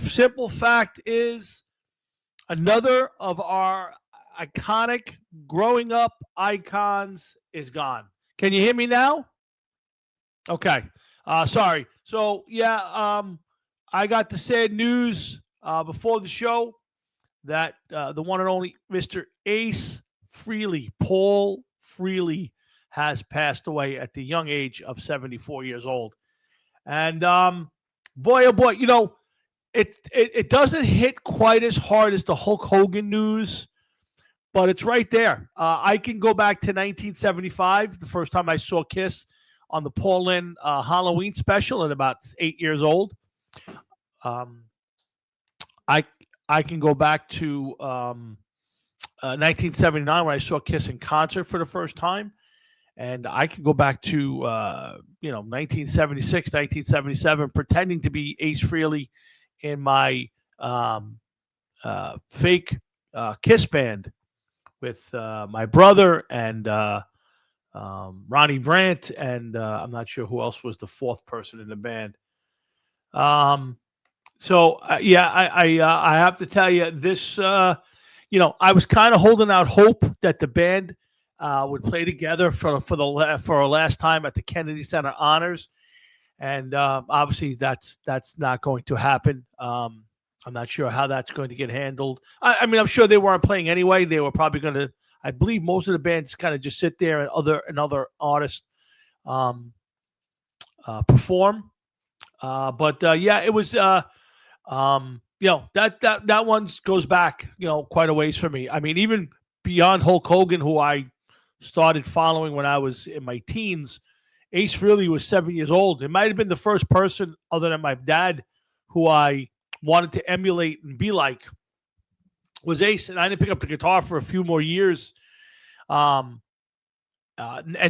Simple fact is another of our iconic growing up icons is gone. Can you hear me now? Okay. Sorry. So yeah, I got the sad news before the show that the one and only Mr. Ace Freely, Paul Freely, has passed away at the young age of 74 years old. And boy, oh boy, it doesn't hit quite as hard as the Hulk Hogan news, but it's right there. I can go back to 1975, the first time I saw Kiss on the Paul Lynde Halloween special at about 8 years old. Um, I I can go back to 1979 when I saw Kiss in concert for the first time, and I can go back to 1976, 1977, pretending to be Ace Frehley in my fake Kiss band with my brother and Ronnie Brandt, and I'm not sure who else was the fourth person in the band. I have to tell you this. I was kind of holding out hope that the band would play together for our last time at the Kennedy Center Honors, and obviously that's not going to happen. I'm not sure how that's going to get handled. I mean, I'm sure they weren't playing anyway. They were probably going to. I believe most of the bands kind of just sit there and other artists perform. It was. That one goes back, quite a ways for me. I mean, even beyond Hulk Hogan, who I started following when I was in my teens, Ace Frehley was 7 years old. It might have been the first person, other than my dad, who I wanted to emulate and be like, was Ace. And I didn't pick up the guitar for a few more years. And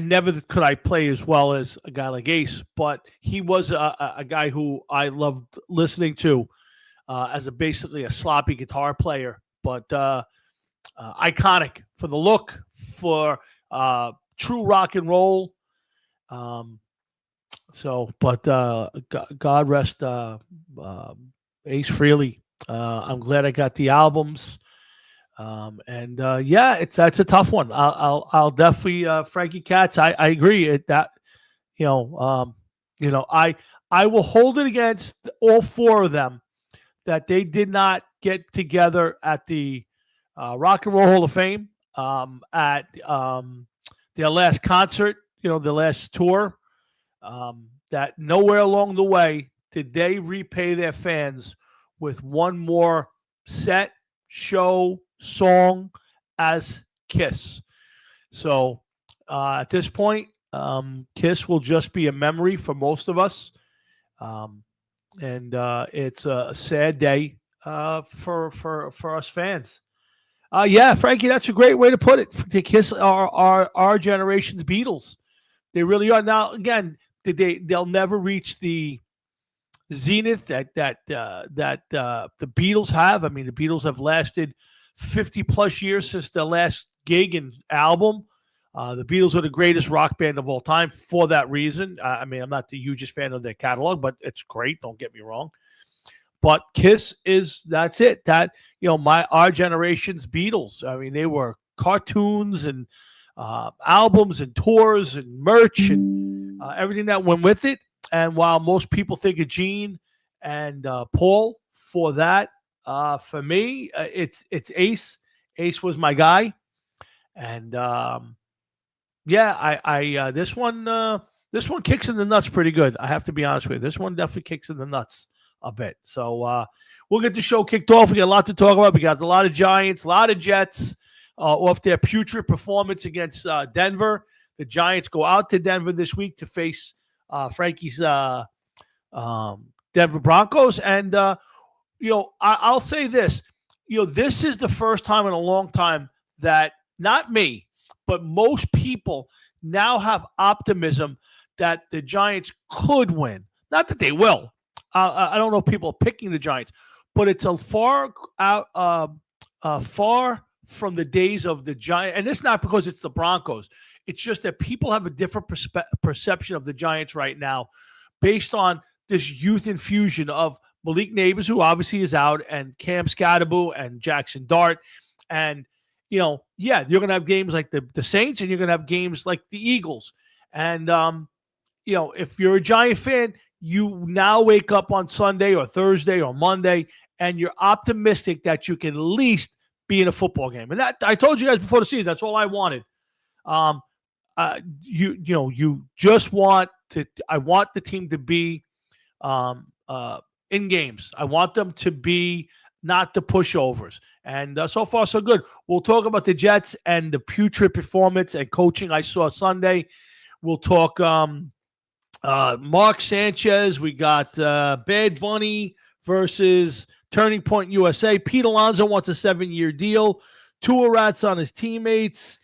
never could I play as well as a guy like Ace, but he was a guy who I loved listening to as basically a sloppy guitar player, but iconic for the look, for true rock and roll. God rest Ace Frehley. I'm glad I got the albums. That's a tough one. I'll definitely Frankie Katz. I agree I will hold it against all four of them that they did not get together at the Rock and Roll Hall of Fame at their last concert, their last tour. That nowhere along the way did they repay their fans with one more set, show, song as Kiss. So at this point, Kiss will just be a memory for most of us. It's a sad day for us fans. Frankie, that's a great way to put it. To Kiss our generation's Beatles. They really are. Now, again, they'll never reach the zenith that the Beatles have. I mean, the Beatles have lasted 50 plus years since their last gig and album. The Beatles are the greatest rock band of all time for that reason. I mean, I'm not the hugest fan of their catalog, but it's great. Don't get me wrong. But Kiss that's it. Our generation's Beatles. I mean, they were cartoons and albums and tours and merch and everything that went with it. And while most people think of Gene and Paul for that, for me, it's Ace. Ace was my guy, and this one kicks in the nuts pretty good. I have to be honest with you. This one definitely kicks in the nuts a bit. So we'll get the show kicked off. We got a lot to talk about. We got a lot of Giants, a lot of Jets off their putrid performance against Denver. The Giants go out to Denver this week to face Frankie's Denver Broncos. And, I'll say this. This is the first time in a long time that not me, but most people now have optimism that the Giants could win. Not that they will. I don't know if people are picking the Giants, but it's a far from the days of the Giants. And it's not because it's the Broncos. It's just that people have a different perception of the Giants right now based on this youth infusion of Malik Neighbors, who obviously is out, and Cam Scatterbo and Jackson Dart. And, you're going to have games like the Saints, and you're going to have games like the Eagles. And, if you're a Giant fan, you now wake up on Sunday or Thursday or Monday, and you're optimistic that you can at least be in a football game. And that, I told you guys before the season, that's all I wanted. You just want to. I want the team to be in games. I want them to be not the pushovers. And so far, so good. We'll talk about the Jets and the putrid performance and coaching I saw Sunday. We'll talk Mark Sanchez. We got Bad Bunny versus Turning Point USA. Pete Alonso wants a 7-year deal. Tua rats on his teammates.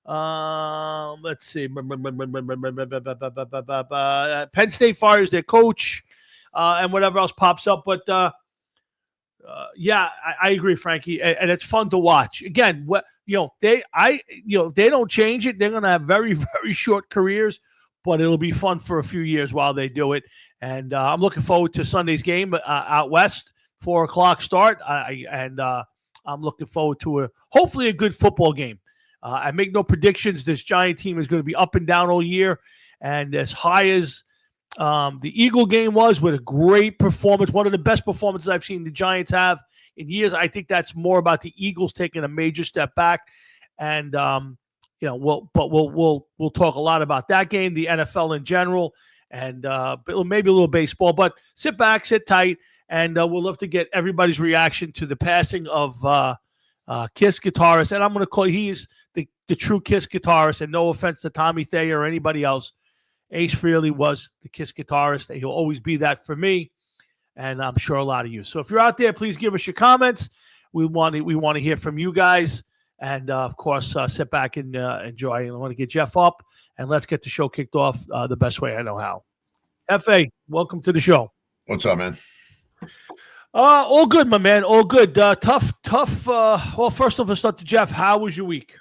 Let's see. Penn State fires their coach, and whatever else pops up. But I agree, Frankie, and it's fun to watch. Again, they don't change it. They're gonna have very, very short careers, but it'll be fun for a few years while they do it. And I'm looking forward to Sunday's game out west, 4:00 start. I'm looking forward to hopefully a good football game. I make no predictions. This Giant team is going to be up and down all year. And as high as the Eagle game was, with a great performance, one of the best performances I've seen the Giants have in years, I think that's more about the Eagles taking a major step back. And, we'll talk a lot about that game, the NFL in general, and maybe a little baseball. But sit back, sit tight, and we'll love to get everybody's reaction to the passing of Kiss guitarist. And I'm going to call he's the true Kiss guitarist, and no offense to Tommy Thayer or anybody else. Ace Frehley was the Kiss guitarist, and he'll always be that for me, and I'm sure a lot of you. So if you're out there, please give us your comments. We want to hear from you guys, and of course, sit back and enjoy. And I want to get Jeff up, and let's get the show kicked off the best way I know how. F.A., welcome to the show. What's up, man? All good, my man. All good. Tough. Well, first off, let's start to Jeff. How was your week?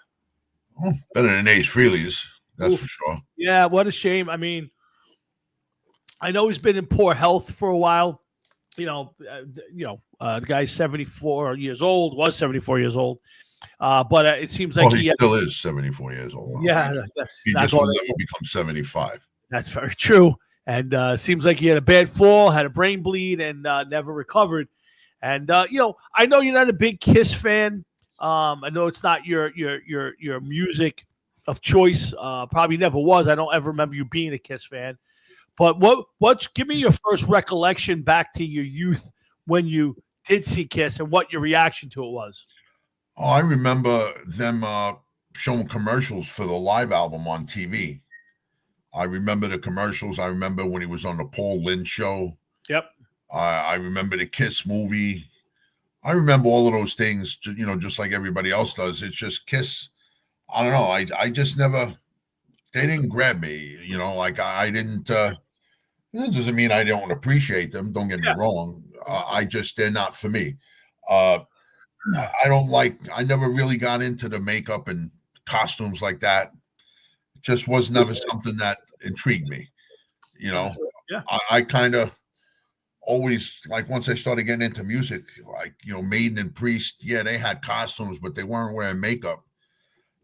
Oh, better than Ace Frehley's. That's for sure. Yeah, what a shame. I mean, I know he's been in poor health for a while. The guy's 74 years old, was 74 years old. But it seems like he still is 74 years old. Yeah. He just will never become 75. That's very true. And seems like he had a bad fall, had a brain bleed, and never recovered. And, I know you're not a big Kiss fan. I know it's not your music of choice. Probably never was. I don't ever remember you being a Kiss fan. But give me your first recollection back to your youth when you did see Kiss and what your reaction to it was. Oh, I remember them showing commercials for the live album on TV. I remember the commercials. I remember when he was on the Paul Lynde show. Yep. I remember the Kiss movie. I remember all of those things, just like everybody else does. It's just Kiss. I don't know. I just never, they didn't grab me, I didn't, that doesn't mean I don't appreciate them. Don't get me wrong. They're not for me. I never really got into the makeup and costumes like that. It just was never something that intrigued me. I kind of always, like, once I started getting into music, like, Maiden and Priest, they had costumes, but they weren't wearing makeup,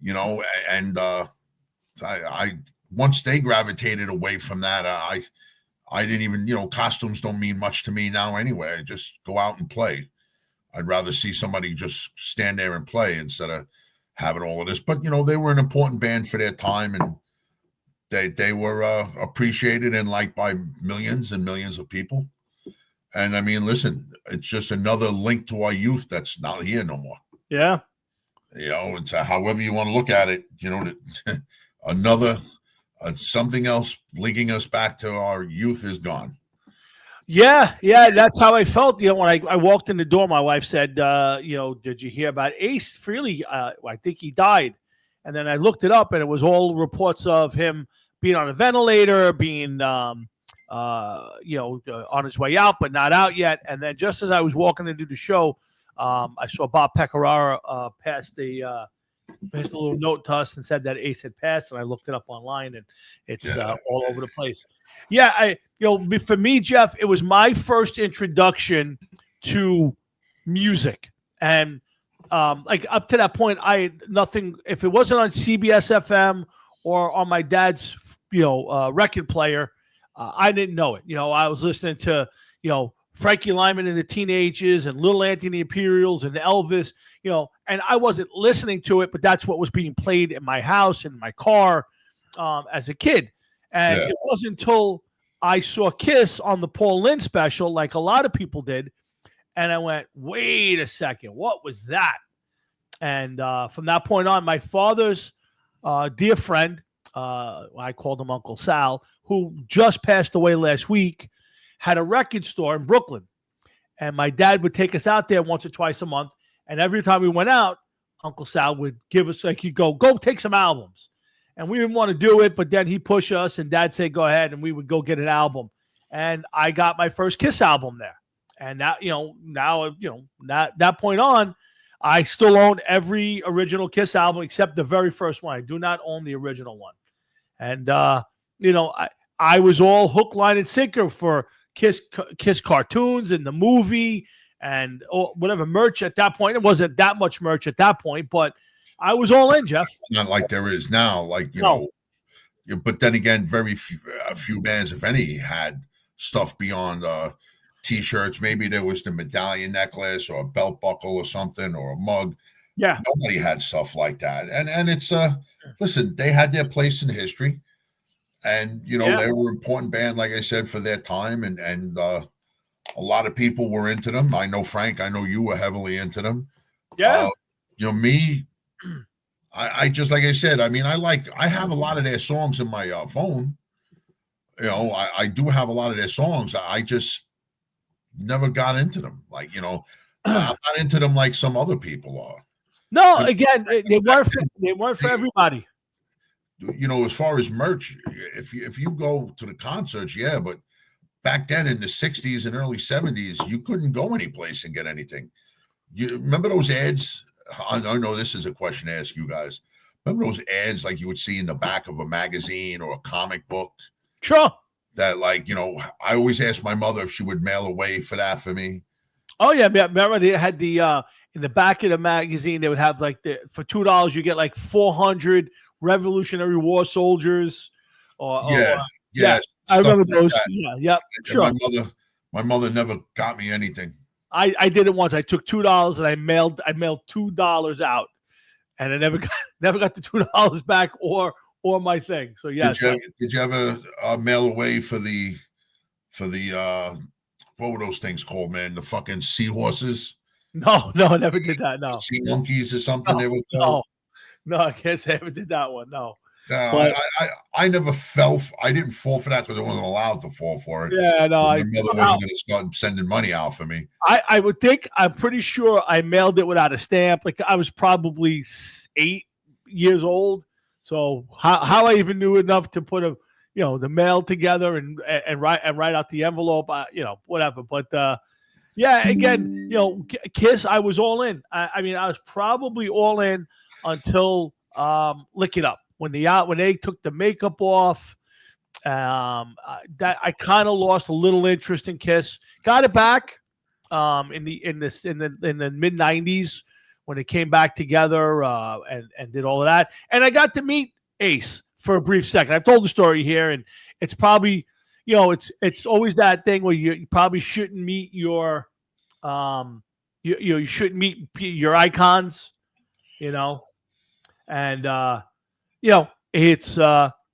and I once they gravitated away from that, I didn't even, costumes don't mean much to me now anyway. I just go out and play. I'd rather see somebody just stand there and play instead of having all of this. But, they were an important band for their time, and they were appreciated and liked by millions and millions of people. And I mean, listen, it's just another link to our youth that's not here no more. Yeah. It's however you want to look at it, another something else linking us back to our youth is gone. Yeah, that's how I felt. When I walked in the door, my wife said, did you hear about Ace Frehley? I think he died. And then I looked it up, and it was all reports of him being on a ventilator, being, on his way out, but not out yet. And then just as I was walking into the show, I saw Bob Pecoraro pass the There's a little note to us and said that Ace had passed, and I looked it up online, and it's all over the place. Yeah, for me, Jeff, it was my first introduction to music, and like up to that point, I had nothing. If it wasn't on CBS FM or on my dad's, record player, I didn't know it. I was listening to, Frankie Lyman and the Teenagers and Little Anthony and the Imperials and Elvis, and I wasn't listening to it, but that's what was being played in my house, in my car, as a kid. And it wasn't until I saw Kiss on the Paul Lynde special, like a lot of people did, and I went, wait a second, what was that? And from that point on, my father's dear friend, I called him Uncle Sal, who just passed away last week, had a record store in Brooklyn. And my dad would take us out there once or twice a month. And every time we went out, Uncle Sal would give us, like, he'd go take some albums. And we didn't want to do it, but then he'd push us, and Dad said, go ahead, and we would go get an album. And I got my first Kiss album there. And that, that point on, I still own every original Kiss album except the very first one. I do not own the original one. And, I was all hook, line, and sinker for Kiss cartoons and the movie and whatever merch at that point. It wasn't that much merch at that point, but I was all in, Jeff. Not like there is now, like, know. But then again, a few bands, if any, had stuff beyond T-shirts. Maybe there was the medallion necklace or a belt buckle or something or a mug. Yeah, nobody had stuff like that. And it's listen, they had their place in history. And, they were an important band, like I said, for their time. And a lot of people were into them. I know, Frank, I know you were heavily into them. Yeah. Me, I just, like I said, I mean, I have a lot of their songs in my phone. I do have a lot of their songs. I just never got into them. Like, I'm not into them like some other people are. No, again, they weren't for everybody. As far as merch, if you go to the concerts, yeah, but back then in the 60s and early 70s, you couldn't go anyplace and get anything. You remember those ads? I know this is a question to ask you guys. Remember those ads like you would see in the back of a magazine or a comic book? Sure. That, like, I always asked my mother if she would mail away for that for me. Oh, yeah. Remember they had the in the back of the magazine, they would have like for $2, you get like 400 Revolutionary War soldiers. Yeah. I remember those. Like yeah. Sure. My mother never got me anything. I did it once. I took $2 and I mailed $2 out, and I never got the $2 back or my thing. So yes. Did you ever mail away for the what were those things called, man? The fucking seahorses? No, I never did that. No. Sea monkeys or something they were called? No, I guess I never did that one. No. But I never fell. I didn't fall for that because I wasn't allowed to fall for it. Yeah, no. My mother wasn't going to start sending money out for me. I would think. I'm pretty sure I mailed it without a stamp. Like I was probably 8 years old. So how I even knew enough to put the mail together and write out the envelope, whatever. But yeah, again, Kiss, I was all in. I mean, I was probably all in until Lick It Up. When they took the makeup off, that I kind of lost a little interest in Kiss. Got it back in the mid '90s when it came back together and did all of that. And I got to meet Ace for a brief second. I've told the story here, and it's probably it's always that thing where you probably shouldn't meet your you shouldn't meet your icons, and it's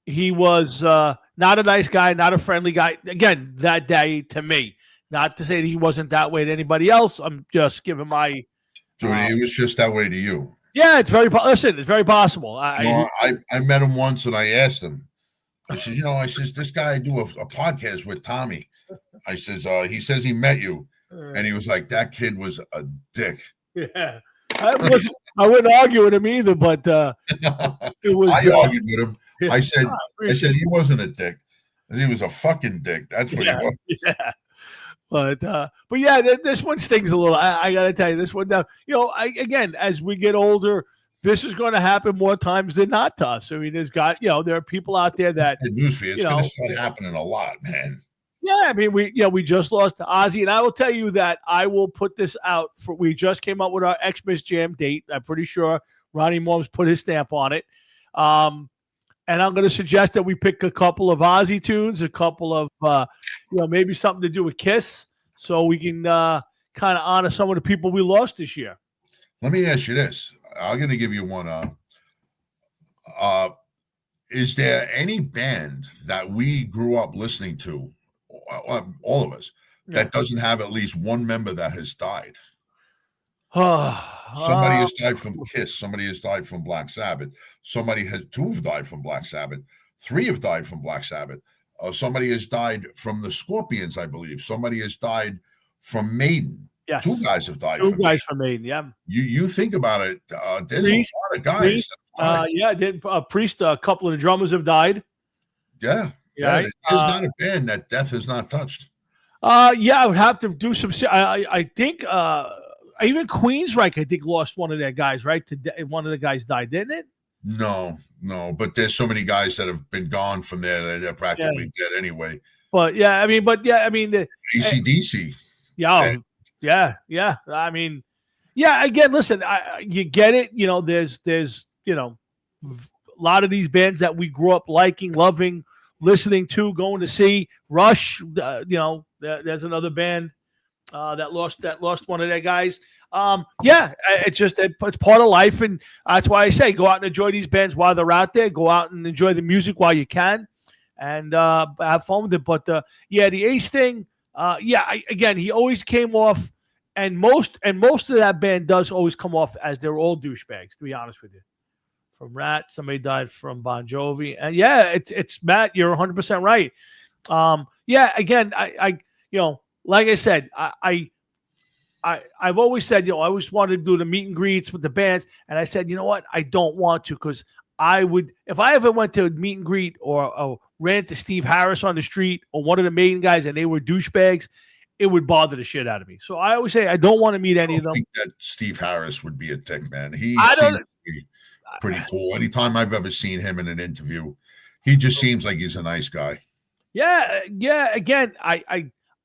he was not a nice guy, not a friendly guy. Again, that day to me, not to say that he wasn't that way to anybody else. I'm just giving my. Dude, he was just that way to you. Yeah, it's very. Listen, it's very possible. I met him once and I asked him. I says, this guy I do a podcast with, Tommy. I says, he says he met you, and he was like, that kid was a dick. Yeah. I wouldn't argue with him either, but it was. I argued with him. Yeah, I said he wasn't a dick. He was a fucking dick. That's what he was. Yeah. But yeah, this one stings a little. I got to tell you, this one. Again, as we get older, this is going to happen more times than not to us. I mean, there are people out there that, The news feed, it's going to start happening a lot, man. yeah, I mean, we just lost to Ozzy, and I will tell you that I will put this out we just came up with our Xmas Jam date. I'm pretty sure Ronnie Morms put his stamp on it. And I'm going to suggest that we pick a couple of Ozzy tunes, a couple of, maybe something to do with Kiss, so we can kind of honor some of the people we lost this year. Let me ask you this. I'm going to give you one. Is there any band that we grew up listening to, all of us, that doesn't have at least one member that has died? Somebody has died from Kiss. Somebody has died from Black Sabbath. Two have died from Black Sabbath. 3 have died from Black Sabbath. Somebody has died from the Scorpions, I believe. Somebody has died from Maiden. Yes. 2 guys have died. 2 guys from Maiden. Yeah. You think about it. There's Priest, a lot of guys. Priest. A couple of the drummers have died. Yeah. Right? There's not a band that death has not touched. I would have to do some. I think even Queensryche, I think, lost one of their guys. Right, one of the guys died, didn't it? No. But there's so many guys that have been gone from there that they're practically dead anyway. But AC/DC. Yeah. I mean, again, listen, you get it. There's a lot of these bands that we grew up liking, loving, listening to, going to see. Rush, there's another band that lost one of their guys. It's part of life, and that's why I say go out and enjoy these bands while they're out there. Go out and enjoy the music while you can, and have fun with it. But the Ace thing, again, he always came off, and most of that band does always come off as they're all douchebags. To be honest with you, from Rat, somebody died from Bon Jovi, and it's Matt. You're 100% right. Again, I like I said, I've always said, I always wanted to do the meet and greets with the bands. And I said, you know what? I don't want to, because I would, if I ever went to a meet and greet or ran into Steve Harris on the street or one of the Maiden guys and they were douchebags, it would bother the shit out of me. So I always say, I don't want to meet any of them. I think that Steve Harris would be a dick, man. He seems to be pretty cool. Anytime I've ever seen him in an interview, he just seems like he's a nice guy. Yeah. Again,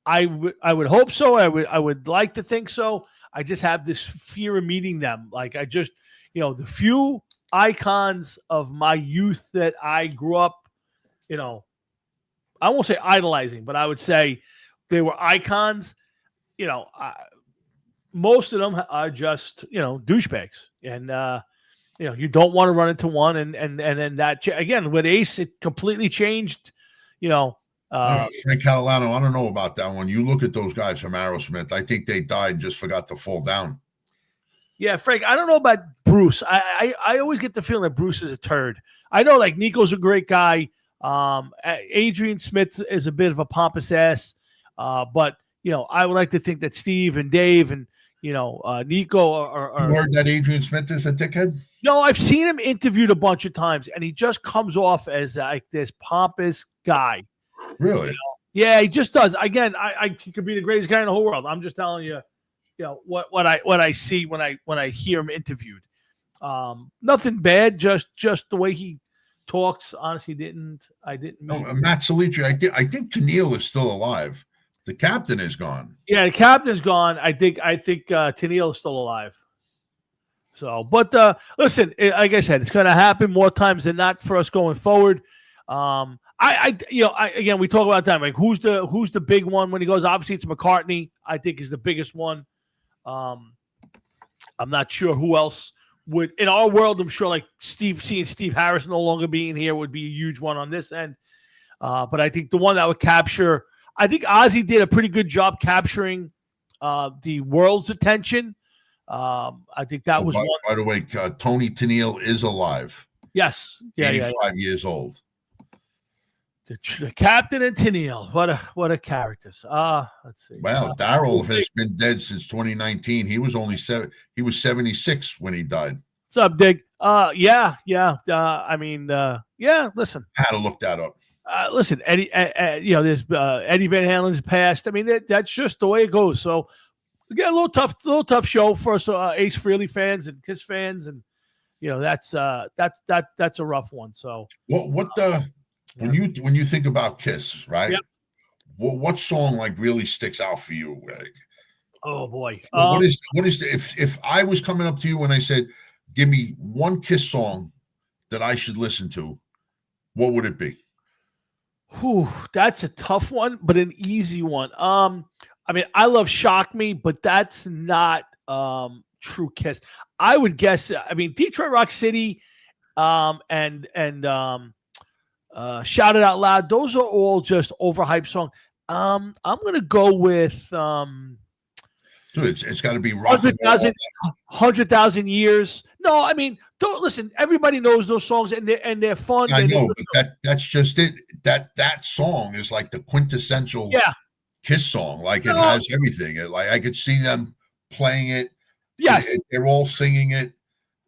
I would hope so. I would like to think so. I just have this fear of meeting them. Like I just, the few icons of my youth that I grew up, I won't say idolizing, but I would say they were icons. Most of them are just, douchebags, and you don't want to run into one, and then that again with Ace, it completely changed. Frank Catalano, I don't know about that one. You look at those guys from Aerosmith. I think they died, just forgot to fall down. Yeah, Frank, I don't know about Bruce. I always get the feeling that Bruce is a turd. I know, like, Nico's a great guy. Adrian Smith is a bit of a pompous ass. But, I would like to think that Steve and Dave and, Nico are. You heard that Adrian Smith is a dickhead? No, I've seen him interviewed a bunch of times, and he just comes off as like this pompous guy. Really? Yeah, he just does. Again, he could be the greatest guy in the whole world. I'm just telling you, what I see when I hear him interviewed. Nothing bad, just the way he talks. Honestly, I didn't. Matt Salitri, I think Tennille is still alive. The captain is gone. Yeah, the captain's gone. I think Tennille is still alive. So, but listen, like I said, it's going to happen more times than not for us going forward. Again, we talk about time. Like, who's the big one when he goes? Obviously, it's McCartney. I think is the biggest one. I'm not sure who else would in our world. I'm sure like seeing Steve Harris no longer being here would be a huge one on this end. But I think the one that would capture. I think Ozzy did a pretty good job capturing the world's attention. I think that was one. By the way, Tony Tennille is alive. Yes. 85 years old. The captain and Tennille. What a characters. Let's see. Wow, Daryl has been dead since 2019. He was only he was 76 when he died. What's up, Dig? Yeah. Listen. I had to look that up. Listen, Eddie. There's Eddie Van Halen's passed. I mean, that's just the way it goes. So, again, a little tough show for us Ace Frehley fans and Kiss fans, and that's a rough one. So when you think about Kiss, right? Yep. What song like really sticks out for you? Like, oh boy, what is if I was coming up to you and I said, give me one Kiss song that I should listen to, what would it be? whew, that's a tough one, but an easy one. I mean, I love "Shock Me," but that's not true Kiss. I would guess. I mean, Detroit Rock City, and Shout It Out Loud. Those are all just overhyped songs. I'm gonna go with Dude, it's got to be rock and roll. 100,000 Years. No, I mean, don't listen. Everybody knows those songs, and they're fun. I know, but that's just it. That song is like the quintessential Kiss song. Like it has everything. Like I could see them playing it. Yes, they're all singing it.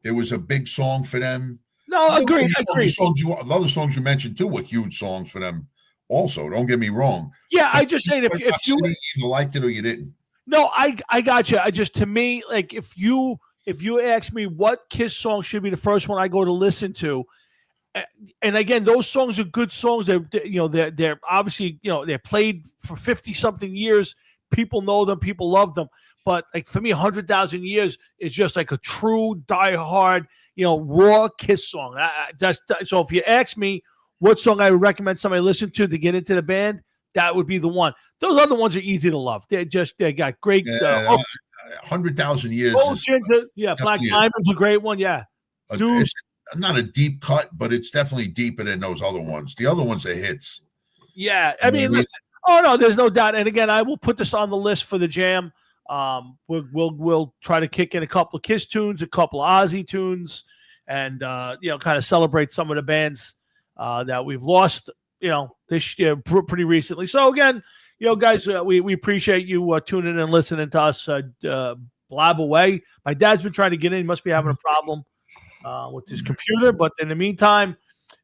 It was a big song for them. No, agreed. The other songs you mentioned too were huge songs for them. Also, don't get me wrong. Yeah, I just saying if you either liked it or you didn't. No, I got you. I just, to me, like if you ask me what Kiss song should be the first one I go to listen to, and again, those songs are good songs. They're obviously, they're played for 50 something years. People know them. People love them. But like for me, 100,000 Years is just like a true diehard, raw Kiss song. So if you ask me what song I would recommend somebody listen to get into the band, that would be the one. Those other ones are easy to love. They got great. 100,000 Years. Black Diamond's a great one. Yeah, dude. It's not a deep cut, but it's definitely deeper than those other ones. The other ones are hits. Yeah, I mean, listen. Oh no, there's no doubt. And again, I will put this on the list for the jam. We'll try to kick in a couple of Kiss tunes, a couple of Ozzy tunes, and kind of celebrate some of the bands that we've lost. This year pretty recently. So again, guys, we appreciate you tuning in and listening to us blab away. My dad's been trying to get in. He must be having a problem with his computer. But in the meantime,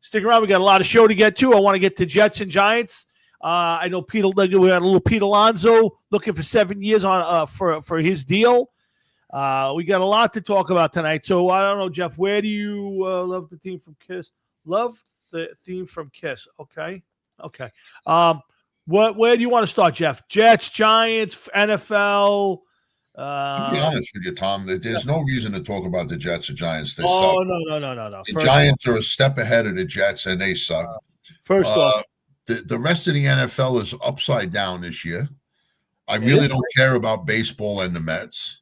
stick around. We got a lot of show to get to. I want to get to Jets and Giants. I know we had a little Pete Alonso looking for 7 years on for his deal. We got a lot to talk about tonight. So I don't know, Jeff, where do you love the theme from Kiss? Love the theme from Kiss. Okay. Where do you want to start, Jeff? Jets, Giants, NFL. To be honest with you, Tom, there's no reason to talk about the Jets or Giants. They suck. No. The Giants are a step ahead of the Jets, and they suck. First off, the rest of the NFL is upside down this year. I really don't care about baseball and the Mets.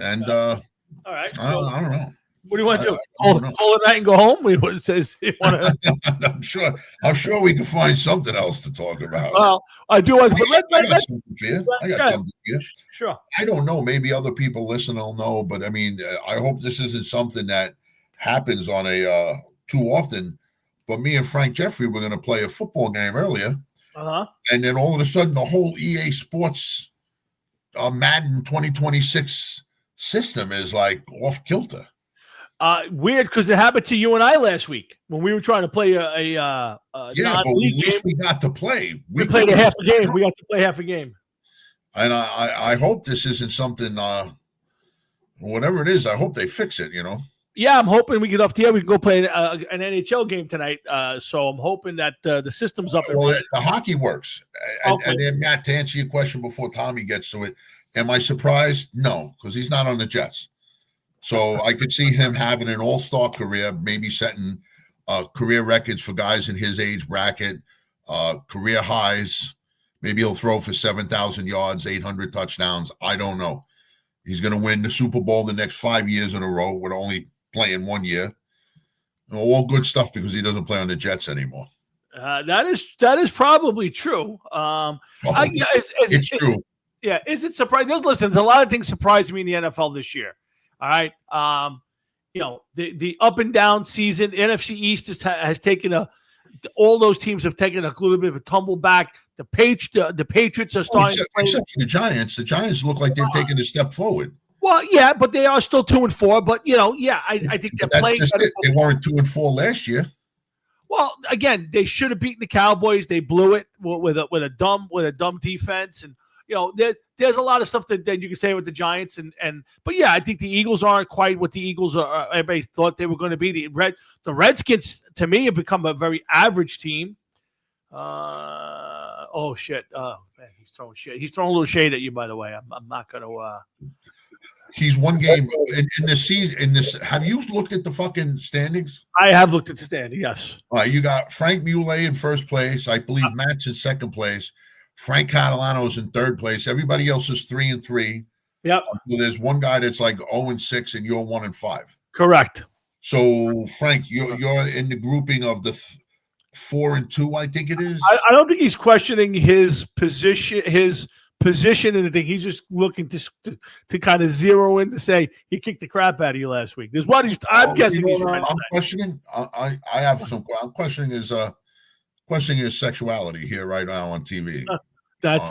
And all right, I don't know. What do you want to do? Call it night and go home? What says you want to? I'm sure we can find something else to talk about. Well, I do. I got something here. Sure. I don't know. Maybe other people listening will know, but I mean, I hope this isn't something that happens on a too often. But me and Frank Jeffrey were going to play a football game earlier, and then all of a sudden, the whole EA Sports Madden 2026 system is like off kilter. Weird, because it happened to you and I last week when we were trying to play a but at least we got to play. We played a half a game. We got to play half a game. And I hope this isn't something. Whatever it is, I hope they fix it. Yeah, I'm hoping we get off the air. We can go play an NHL game tonight. So I'm hoping that the system's up. Well, the hockey works. And then, Matt, to answer your question before Tommy gets to it, am I surprised? No, because he's not on the Jets. So I could see him having an all-star career, maybe setting career records for guys in his age bracket, career highs. Maybe he'll throw for 7,000 yards, 800 touchdowns. I don't know. He's going to win the Super Bowl the next 5 years in a row with only playing 1 year. All good stuff because he doesn't play on the Jets anymore. That is probably true. It's true. Yeah, is it surprising? Listen, there's a lot of things surprising me in the NFL this year. All right. The up and down season, NFC East has taken all those teams have taken a little bit of a tumble back. The Patriots are starting except for the Giants. The Giants look like they've taken a step forward. Well, yeah, but they are still 2-4. But I think they're playing. They weren't 2-4 last year. Well, again, they should have beaten the Cowboys. They blew it with a dumb defense, and there's a lot of stuff that you can say with the Giants, but yeah, I think the Eagles aren't quite what the Eagles are. Everybody thought they were going to be. The Redskins, to me, have become a very average team. Oh shit! Man, he's throwing shit. He's throwing a little shade at you, by the way. I'm not going to. He's one game in the season. Have you looked at the fucking standings? I have looked at the standing. Yes. All right, you got Frank Muley in first place. I believe Matt's in second place. Frank Catalano's in third place. Everybody else is 3-3. Yep. So there's one guy that's like 0-6, and you're 1-5. Correct. So Frank, you're in the grouping of the 4-2, I think it is. I don't think he's questioning his position. In the thing, he's just looking to kind of zero in to say he kicked the crap out of you last week. There's what I'm guessing he's trying to say. I'm questioning. I have some. I'm questioning his sexuality here right now on TV. That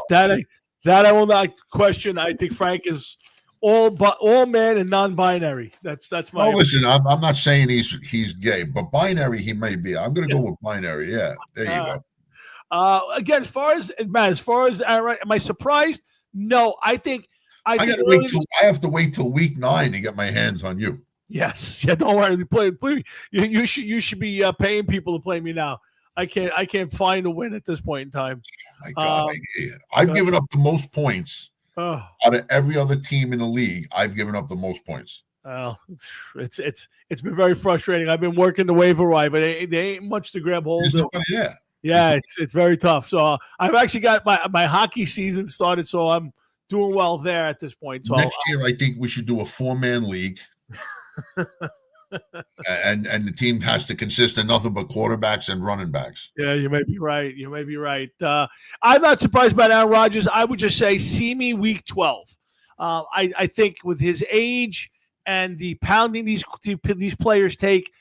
I will not question. I think Frank is all man and non-binary. That's my. Oh, listen, I'm not saying he's gay, but binary he may be. I'm going to go with binary. Yeah, there you go. Again, as far as am I surprised? No, I have to wait till week 9 to get my hands on you. Yes, yeah. Don't worry. Please, you should be paying people to play me now. I can't find a win at this point in time. My God, I've given up the most points out of every other team in the league. I've given up the most points. Well, it's been very frustrating. I've been working the waiver wire, but there ain't much to grab hold of. Yeah, it's very tough. So I've actually got my hockey season started, so I'm doing well there at this point. So next year, I think we should do a 4-man league, and the team has to consist of nothing but quarterbacks and running backs. Yeah, you may be right. I'm not surprised by Aaron Rodgers. I would just say, see me week 12. I think with his age and the pounding these players take,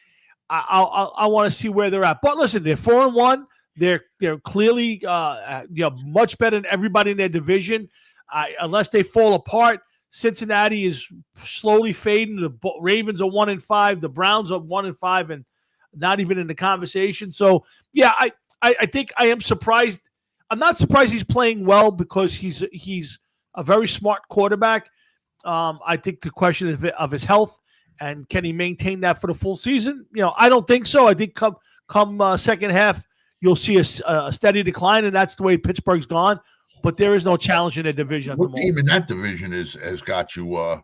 I want to see where they're at. But listen, they're 4-1. They're clearly much better than everybody in their division. Unless they fall apart, Cincinnati is slowly fading. The Ravens are 1-5. The Browns are 1-5 and not even in the conversation. So yeah, I think I am surprised. I'm not surprised he's playing well because he's a very smart quarterback. I think the question is of his health and can he maintain that for the full season? I don't think so. I think come second half, you'll see a steady decline, and that's the way Pittsburgh's gone. But there is no challenge in the division. What team in that division has got you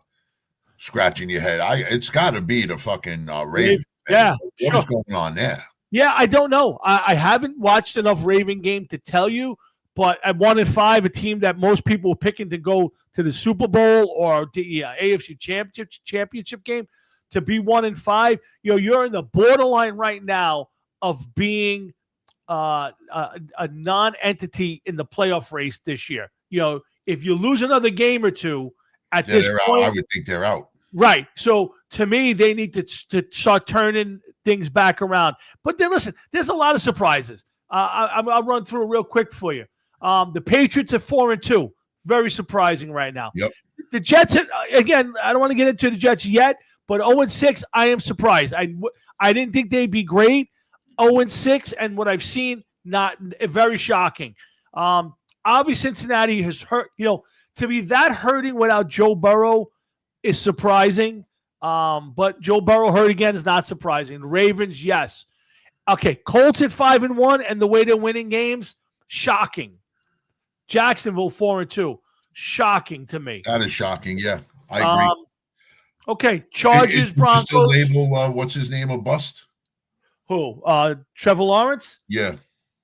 scratching your head? It's got to be the fucking Ravens. Yeah, what is going on there? Yeah, I don't know. I haven't watched enough Raven game to tell you. But at 1-5, a team that most people were picking to go to the Super Bowl or the AFC championship game, to be 1-5, you're in the borderline right now of being a non-entity in the playoff race this year. If you lose another game or two at this point, I would think they're out. Right. So to me, they need to start turning things back around. But then listen, there's a lot of surprises. I'll run through it real quick for you. The Patriots at 4-2, very surprising right now. Yep. The Jets, again, I don't want to get into the Jets yet, but 0-6, I am surprised. I didn't think they'd be great. 0-6, and what I've seen, not very shocking. Obviously, Cincinnati has hurt. To be that hurting without Joe Burrow is surprising. But Joe Burrow hurt again is not surprising. The Ravens, yes. Okay, Colts at 5-1, and the way they're winning games, shocking. Jacksonville 4-2, shocking to me. That is shocking. Yeah, I agree. Okay, Chargers, Broncos. Still label what's his name a bust? Who? Trevor Lawrence? Yeah.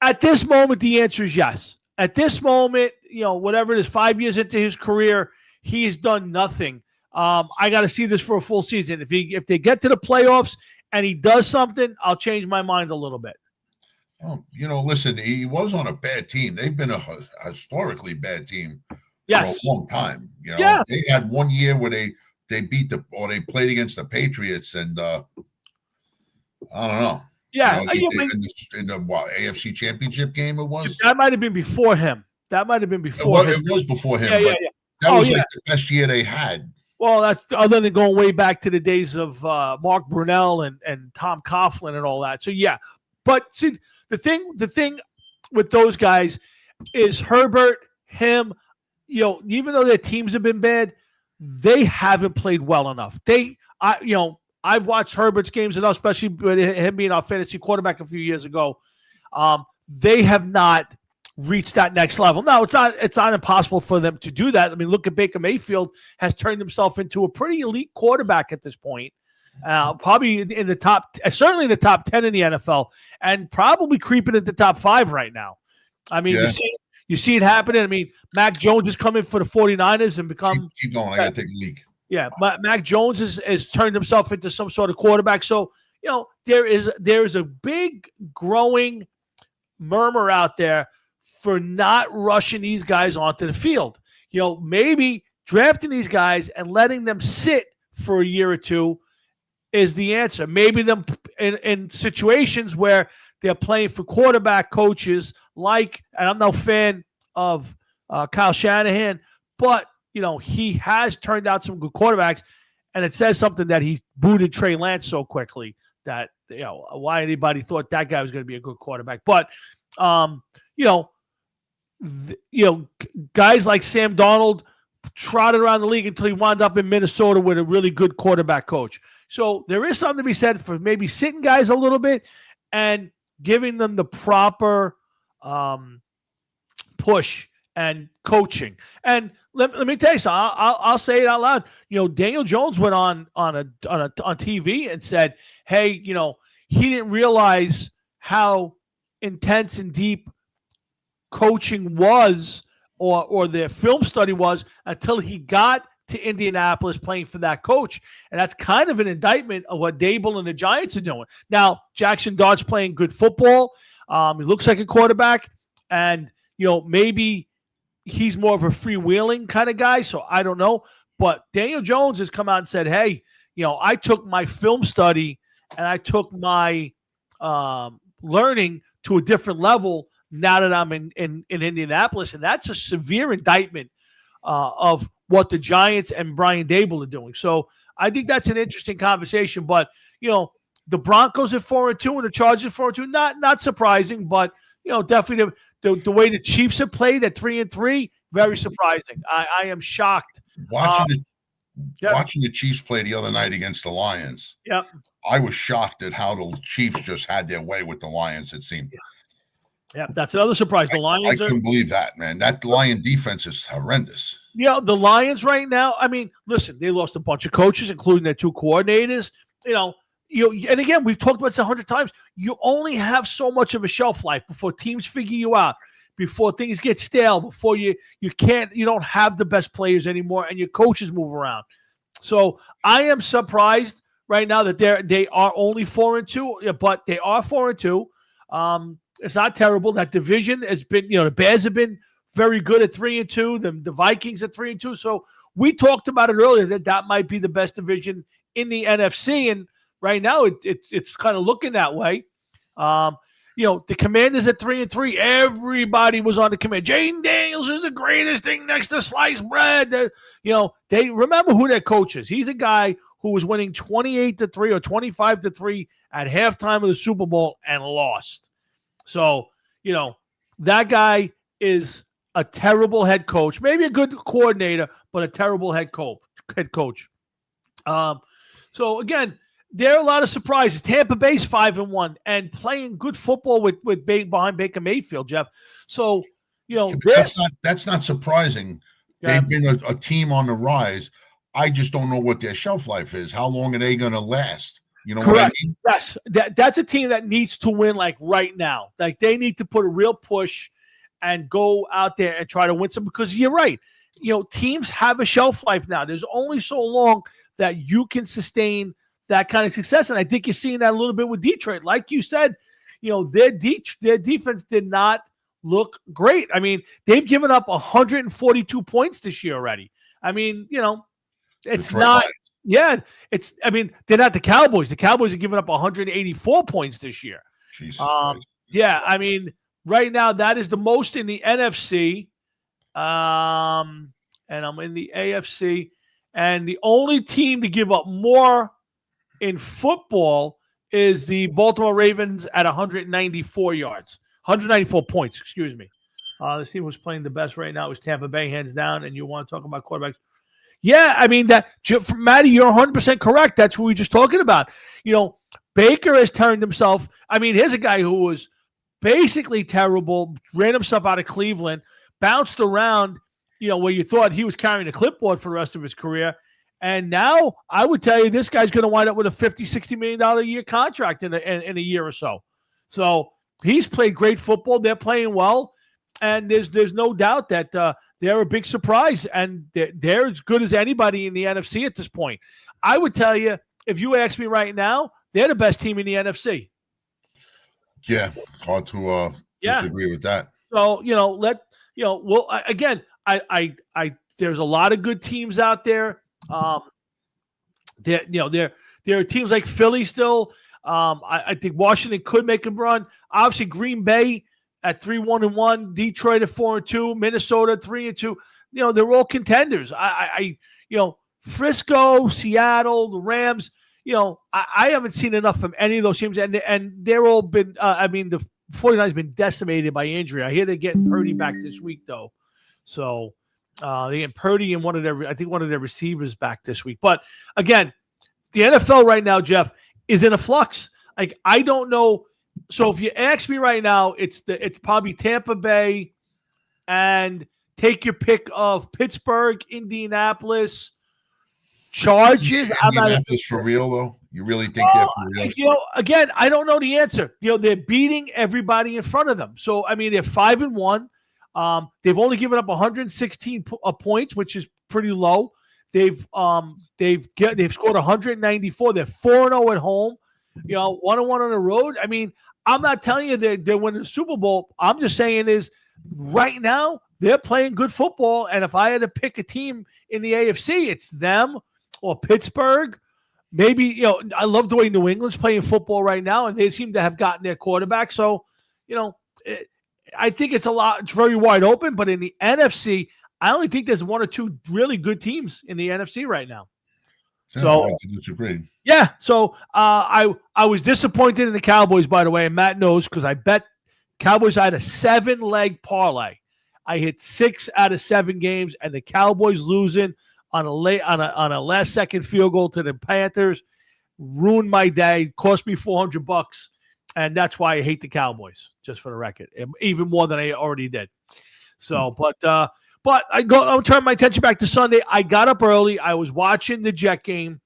At this moment, the answer is yes. At this moment, whatever it is, 5 years into his career, he's done nothing. I got to see this for a full season. If they get to the playoffs and he does something, I'll change my mind a little bit. Oh, listen, he was on a bad team. They've been a historically bad team for a long time. Yeah. They had 1 year where they beat they played against the Patriots, and I don't know. Yeah, in the AFC Championship game it was. That might have been before him. It was before him. Yeah. That was like the best year they had. Well, that's other than going way back to the days of Mark Brunell and Tom Coughlin and all that. So yeah, but see, the thing with those guys is Herbert, him. even though their teams have been bad, they haven't played well enough. I've watched Herbert's games enough, especially with him being our fantasy quarterback a few years ago. They have not reached that next level. No, it's not impossible for them to do that. I mean, look at Baker Mayfield has turned himself into a pretty elite quarterback at this point. Probably in the top, certainly in the top 10 in the NFL, and probably creeping into the top 5 right now. I mean, you see it happening. I mean, Mac Jones is coming for the 49ers and become. Keep going. I got to take a leak. Yeah, Mac Jones has turned himself into some sort of quarterback. So, there is a big growing murmur out there for not rushing these guys onto the field. Maybe drafting these guys and letting them sit for a year or two is the answer. Maybe them in situations where they're playing for quarterback coaches and I'm no fan of Kyle Shanahan, but, he has turned out some good quarterbacks, and it says something that he booted Trey Lance so quickly that, why anybody thought that guy was going to be a good quarterback. But, guys like Sam Darnold trotted around the league until he wound up in Minnesota with a really good quarterback coach. So there is something to be said for maybe sitting guys a little bit and giving them the proper push and coaching. And let me tell you something. I'll say it out loud. Daniel Jones went on TV and said, "Hey, he didn't realize how intense and deep coaching was, or their film study was, until he got to Indianapolis playing for that coach." And that's kind of an indictment of what Dable and the Giants are doing. Now, Jackson Dart's playing good football. He looks like a quarterback, and maybe he's more of a freewheeling kind of guy, so I don't know. But Daniel Jones has come out and said, "Hey, I took my film study and I took my learning to a different level now that I'm in Indianapolis," and that's a severe indictment of what the Giants and Brian Dable are doing. So I think that's an interesting conversation. But the Broncos at 4-2 and the Chargers at 4-2, not surprising, but definitely the way the Chiefs have played at 3-3, very surprising. I am shocked. Watching the Chiefs play the other night against the Lions. Yep. I was shocked at how the Chiefs just had their way with the Lions, it seemed. Yeah, that's another surprise. The Lions. I couldn't believe that, man. That Lion defense is horrendous. The Lions right now, I mean, listen, they lost a bunch of coaches, including their 2 coordinators. And again, we've talked about this 100 times. You only have so much of a shelf life before teams figure you out, before things get stale, before you don't have the best players anymore, and your coaches move around. So I am surprised right now that they are only 4-2, but they are 4-2. It's not terrible. That division has been, the Bears have been very good at 3-2. The Vikings at 3-2. So we talked about it earlier that might be the best division in the NFC, and right now it's kind of looking that way. The Commanders at 3-3. Everybody was on the Command. Jaden Daniels is the greatest thing next to sliced bread. They remember who their coach is. He's a guy who was winning 28-3 or 25-3 at halftime of the Super Bowl and lost. So, that guy is a terrible head coach. Maybe a good coordinator, but a terrible head coach. So again, there are a lot of surprises. Tampa Bay's 5-1 and playing good football with behind Baker Mayfield, Jeff. So, that's not surprising. Yeah. They've been a team on the rise. I just don't know what their shelf life is. How long are they going to last? Correct. What I mean? Yes, that's a team that needs to win like right now. Like they need to put a real push and go out there and try to win some, because you're right. Teams have a shelf life now. There's only so long that you can sustain that kind of success. And I think you're seeing that a little bit with Detroit. Like you said, their defense did not look great. I mean, they've given up 142 points this year already. I mean, it's Detroit not. Lions. Yeah, they're not the Cowboys. The Cowboys are giving up 184 points this year. Jesus yeah, I mean, right now that is the most in the NFC. And I'm in the AFC. And the only team to give up more in football is the Baltimore Ravens at 194 points, excuse me. This team was playing the best right now is Tampa Bay, hands down. And you want to talk about quarterbacks? Yeah, I mean, Matty, you're 100% correct. That's what we were just talking about. Baker has turned himself. I mean, here's a guy who was basically terrible, ran himself out of Cleveland, bounced around, where you thought he was carrying a clipboard for the rest of his career. And now I would tell you this guy's going to wind up with a $50, $60 million a year contract in a year or so. So he's played great football. They're playing well. And there's no doubt that they're a big surprise, and they're as good as anybody in the NFC at this point. I would tell you, if you ask me right now, they're the best team in the NFC. Yeah, hard to disagree with that. So there's a lot of good teams out there. There are teams like Philly still. I think Washington could make a run. Obviously, Green Bay at 3-1-1, Detroit at 4-2, Minnesota 3-2. They're all contenders. Frisco, Seattle, the Rams. I haven't seen enough from any of those teams, and they're all been. The 49ers been decimated by injury. I hear they're getting Purdy back this week, though. So they get Purdy and one of their receivers back this week. But again, the NFL right now, Jeff, is in a flux. Like, I don't know. So if you ask me right now, it's probably Tampa Bay, and take your pick of Pittsburgh, Indianapolis, Chargers. Indianapolis for real though? You really think they're for real? Again, I don't know the answer. They're beating everybody in front of them. So I mean, they're 5-1. They've only given up 116 points, which is pretty low. They've scored 194. They're 4-0 at home. 1-1 on the road. I mean, I'm not telling you they're winning the Super Bowl. I'm just saying is right now they're playing good football. And if I had to pick a team in the AFC, it's them or Pittsburgh. Maybe, I love the way New England's playing football right now, and they seem to have gotten their quarterback. So, I think it's very wide open. But in the NFC, I only think there's one or two really good teams in the NFC right now. So I disagree. Yeah. So I was disappointed in the Cowboys, by the way, and Matt knows because I bet Cowboys. I had a 7-leg parlay. I hit 6 out of 7 games, and the Cowboys losing on a last second field goal to the Panthers ruined my day. Cost me $400, and that's why I hate the Cowboys. Just for the record, even more than I already did. So, But I'll turn my attention back to Sunday. I got up early. I was watching the Jet game,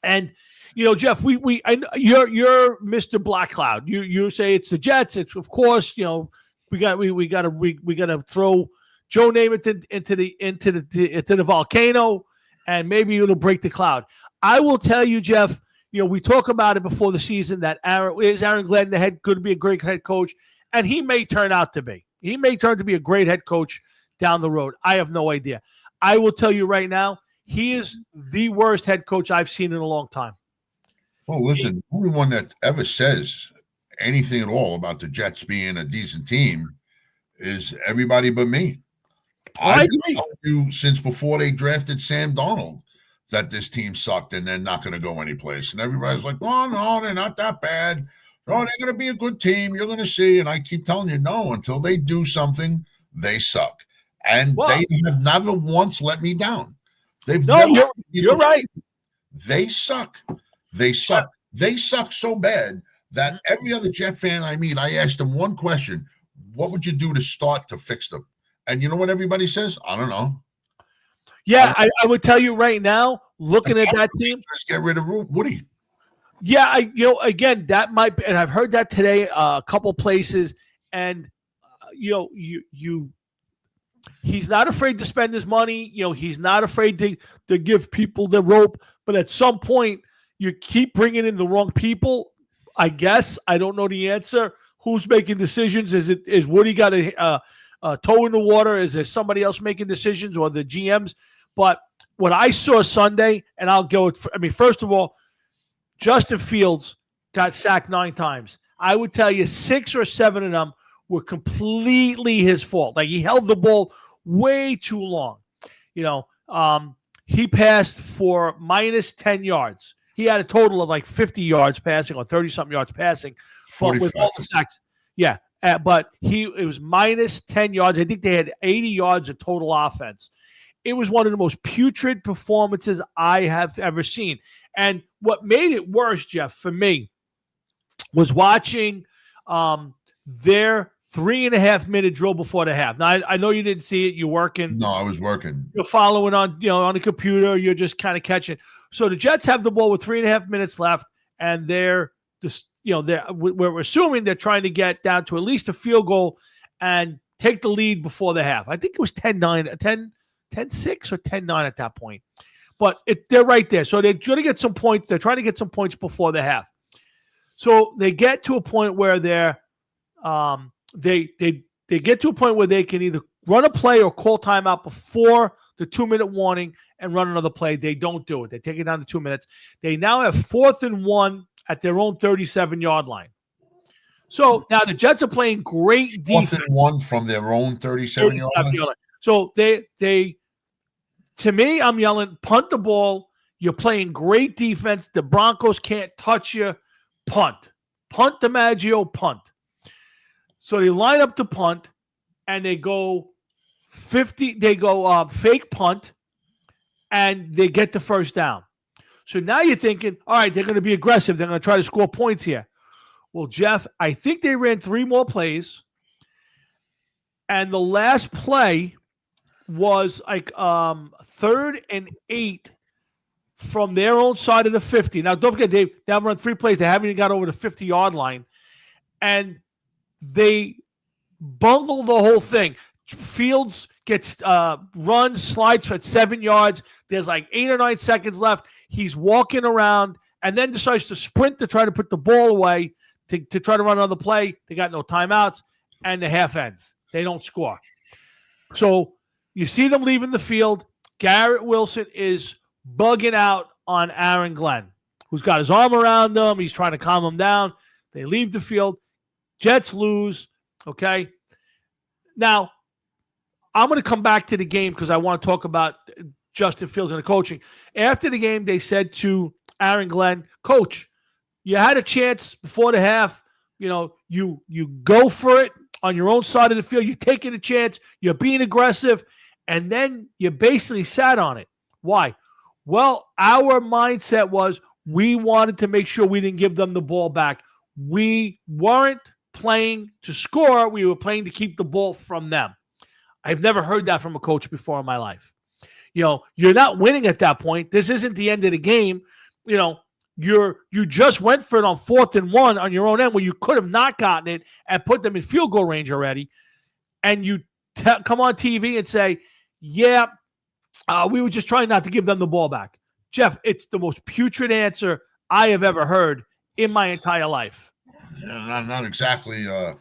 and Jeff, you're Mr. Black Cloud. You say it's the Jets. It's of course we got to throw Joe Namath into the volcano, and maybe it'll break the cloud. I will tell you, Jeff. We talk about it before the season that Aaron Glenn could be a great head coach, and he may turn out to be. He may turn to be a great head coach down the road. I have no idea. I will tell you right now, he is the worst head coach I've seen in a long time. Well, listen, the only one that ever says anything at all about the Jets being a decent team is everybody but me. I agree. Knew since before they drafted Sam Darnold that this team sucked and they're not going to go anyplace. And everybody's like, oh, no, they're not that bad. No, they're going to be a good team. You're going to see. And I keep telling you, no, until they do something, they suck. And they have never once let me down. You're right. They suck. They suck. They suck so bad that every other Jet fan I meet, I ask them one question: what would you do to start to fix them? And you know what everybody says? I don't know. Yeah, I would tell you right now, looking at that team, just get rid of Woody. Yeah, again, that might be, and I've heard that today a couple places, and he's not afraid to spend his money. He's not afraid to give people the rope. But at some point, you keep bringing in the wrong people. I guess I don't know the answer. Who's making decisions? Is Woody got a toe in the water? Is there somebody else making decisions, or the GMs? But what I saw Sunday, and I'll go. First of all, Justin Fields got sacked 9 times. I would tell you 6 or 7 of them were completely his fault. Like, he held the ball way too long. He passed for minus 10 yards. He had a total of like 50 yards passing or 30-something yards passing. But with all the sacks, but it was minus 10 yards. I think they had 80 yards of total offense. It was one of the most putrid performances I have ever seen. And what made it worse, Jeff, for me, was watching their 3.5-minute drill before the half. Now, I know you didn't see it. You're working. No, I was working. You're following on the computer. You're just kind of catching. So the Jets have the ball with 3.5 minutes left, and they're just, we're assuming they're trying to get down to at least a field goal and take the lead before the half. I think it was 10-9, 10-6 or 10-9 at that point. But they're right there. So they're going to get some points. They're trying to get some points before the half. So they get to a point where they're they get to a point where they can either run a play or call timeout before the 2-minute warning and run another play. They don't do it. They take it down to 2 minutes. They now have 4th and 1 at their own 37-yard line. So now the Jets are playing great defense. 4th and 1 from their own 37-yard line. So they to me, I'm yelling, punt the ball. You're playing great defense. The Broncos can't touch you. Punt. Punt DiMaggio, punt. So they line up to punt, and they go 50. They go fake punt, and they get the first down. So now you're thinking, all right, they're going to be aggressive. They're going to try to score points here. Well, Jeff, I think they ran 3 more plays, and the last play was like 3rd and 8 from their own side of the 50. Now, don't forget, they have run 3 plays. They haven't even got over the 50-yard line, and they bungle the whole thing. Fields gets runs, slides for 7 yards. There's like 8 or 9 seconds left. He's walking around and then decides to sprint to try to put the ball away to try to run another play. They got no timeouts, and the half ends. They don't score. So you see them leaving the field. Garrett Wilson is bugging out on Aaron Glenn, who's got his arm around them. He's trying to calm him down. They leave the field. Jets lose, okay? Now, I'm going to come back to the game because I want to talk about Justin Fields and the coaching. After the game, they said to Aaron Glenn, Coach, you had a chance before the half. You go for it on your own side of the field. You're taking a chance. You're being aggressive. And then you basically sat on it. Why? Well, our mindset was we wanted to make sure we didn't give them the ball back. We weren't playing to score. We were playing to keep the ball from them. I've never heard that from a coach before in my life. You're not winning at that point. This isn't the end of the game. You just went for it on 4th and 1 on your own end where you could have not gotten it and put them in field goal range already. And you come on TV and say, yeah, we were just trying not to give them the ball back. Jeff, it's the most putrid answer I have ever heard in my entire life. Yeah, not exactly a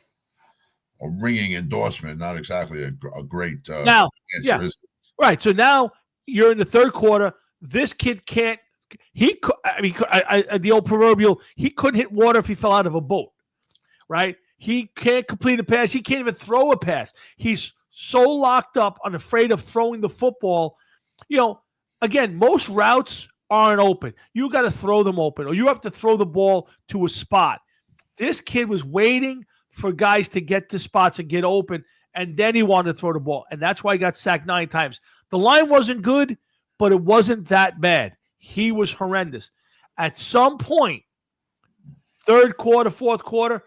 ringing endorsement. Not exactly a great now, answer. Yeah, right. So now you're in the 3rd quarter. This kid can't. He could. The old proverbial. He couldn't hit water if he fell out of a boat. Right. He can't complete a pass. He can't even throw a pass. He's so locked up and afraid of throwing the football. Again, most routes aren't open. You got to throw them open, or you have to throw the ball to a spot. This kid was waiting for guys to get to spots and get open, and then he wanted to throw the ball, and that's why he got sacked 9 times. The line wasn't good, but it wasn't that bad. He was horrendous. At some point, 3rd quarter, 4th quarter,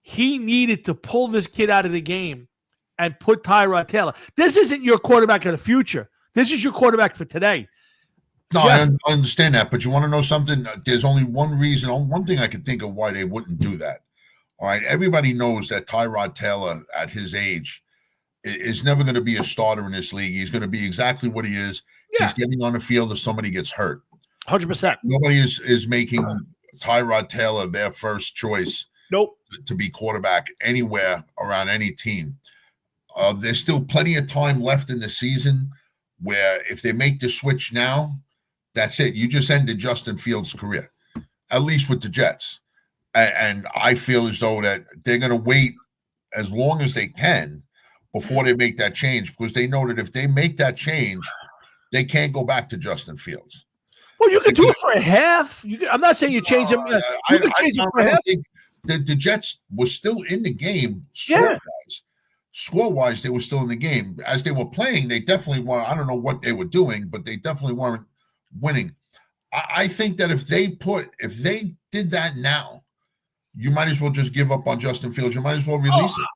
he needed to pull this kid out of the game and put Tyrod Taylor. This isn't your quarterback of the future. This is your quarterback for today. No, Jeff, I understand that, but you want to know something? There's only one reason, one thing I can think of why they wouldn't do that. All right, everybody knows that Tyrod Taylor at his age is never going to be a starter in this league. He's going to be exactly what he is. Yeah. He's getting on the field if somebody gets hurt. 100%. Nobody is making Tyrod Taylor their first choice. Nope. To be quarterback anywhere around any team. There's still plenty of time left in the season where if they make the switch now, that's it. You just ended Justin Fields' career, at least with the Jets. And I feel as though that they're going to wait as long as they can before they make that change, because they know that if they make that change, they can't go back to Justin Fields. Well, you can do it for a half. I'm not saying you change him. You can change it for a half. the Jets were still in the game Yeah. Score-wise, they were still in the game. As they were playing, they definitely were. I don't know what they were doing, but they definitely weren't winning. I think that if they did that now, you might as well just give up on Justin Fields. You might as well release it.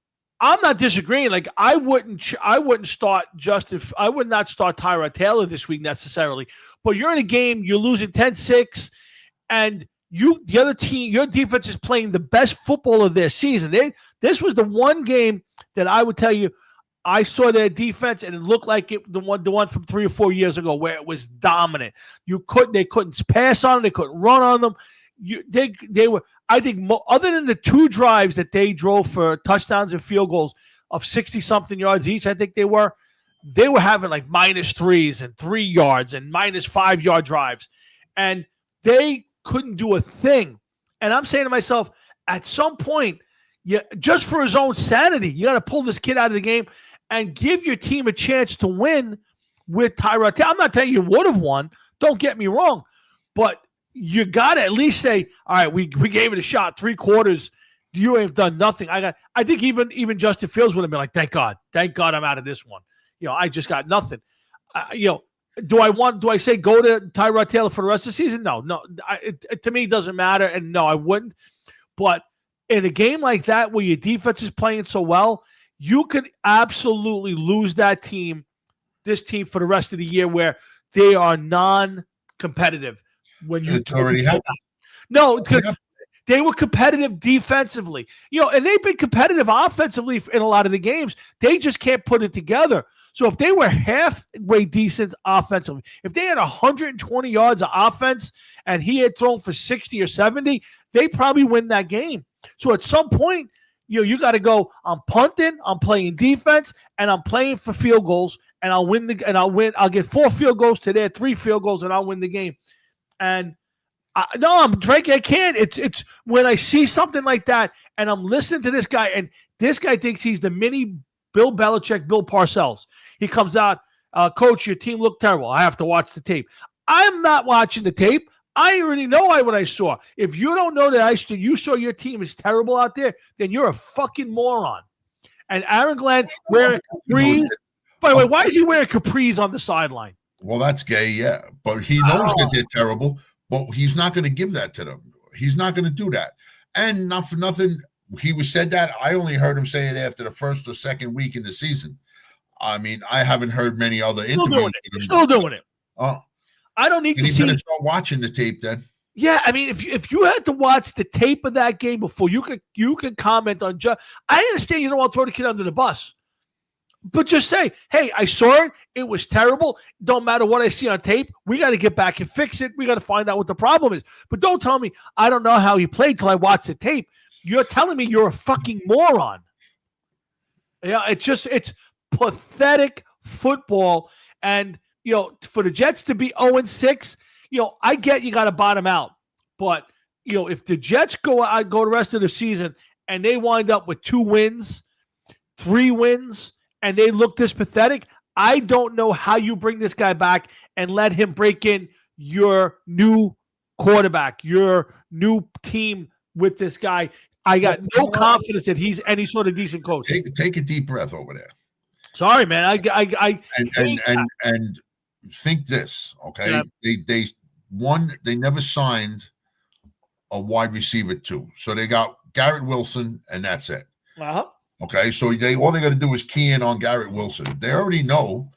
I'm not disagreeing. Like I wouldn't start Justin. I would not start Tyrod Taylor this week necessarily. But you're in a game, you're losing 10-6, and the other team, your defense is playing the best football of their season. This was the one game that I would tell you I saw their defense, and it looked like the one from 3 or 4 years ago where it was dominant. They couldn't pass on them, they couldn't run on them. They were, I think, other than the 2 drives that they drove for touchdowns and field goals of 60-something yards each, I think they were having like -3s and 3 yards and -5 yard drives, and they couldn't do a thing. And I'm saying to myself, at some point, just for his own sanity, you got to pull this kid out of the game and give your team a chance to win with Tyrod Taylor. I'm not telling you would have won. Don't get me wrong, but you got to at least say, all right, we gave it a shot. 3 quarters, you ain't done nothing. I think even Justin Fields would have been like, thank God I'm out of this one. I just got nothing. Do I say go to Tyrod Taylor for the rest of the season? No. To me, it doesn't matter, and no, I wouldn't. But in a game like that where your defense is playing so well, you could absolutely lose this team for the rest of the year where they are non-competitive. When you already happened. No, because they were competitive defensively, and they've been competitive offensively in a lot of the games. They just can't put it together. So if they were halfway decent offensively, if they had 120 yards of offense and he had thrown for 60 or 70, they probably win that game. So at some point, you got to go, I'm punting, I'm playing defense, and I'm playing for field goals, and I'll win I'll get 4 field goals to their 3 field goals, and I'll win the game. And I'm Drake. I can't. It's when I see something like that, and I'm listening to this guy, and this guy thinks he's the mini Bill Belichick, Bill Parcells. He comes out, Coach, your team looked terrible. I have to watch the tape. I'm not watching the tape. I already know what I saw. If you don't know that you saw your team is terrible out there, then you're a fucking moron. And Aaron Glenn wearing capris. By the way, why is he wearing capris on the sideline? Well, that's gay, yeah. But he knows that they're terrible, but he's not going to give that to them. He's not going to do that. And not for nothing, he said that. I only heard him say it after the first or second week in the season. I mean, I haven't heard many other interviews. Still doing it. Oh. I don't need to see. Start watching the tape then. Yeah, I mean, if you had to watch the tape of that game before you could comment on. I understand you don't want to throw the kid under the bus, but just say, hey, I saw it. It was terrible. Don't matter what I see on tape. We got to get back and fix it. We got to find out what the problem is. But don't tell me I don't know how he played till I watched the tape. You're telling me you're a fucking moron. Yeah, it's pathetic football. And for the Jets to be 0-6, I get you got to bottom out. But, if the Jets go the rest of the season and they wind up with 2 wins, 3 wins, and they look this pathetic, I don't know how you bring this guy back and let him break in your new quarterback, your new team with this guy. I got no confidence that he's any sort of decent coach. Take a deep breath over there. Sorry, man. And think this, okay? Yeah. They never signed a wide receiver 2. So they got Garrett Wilson, and that's it. Uh-huh. Okay, so all they got to do is key in on Garrett Wilson. They already know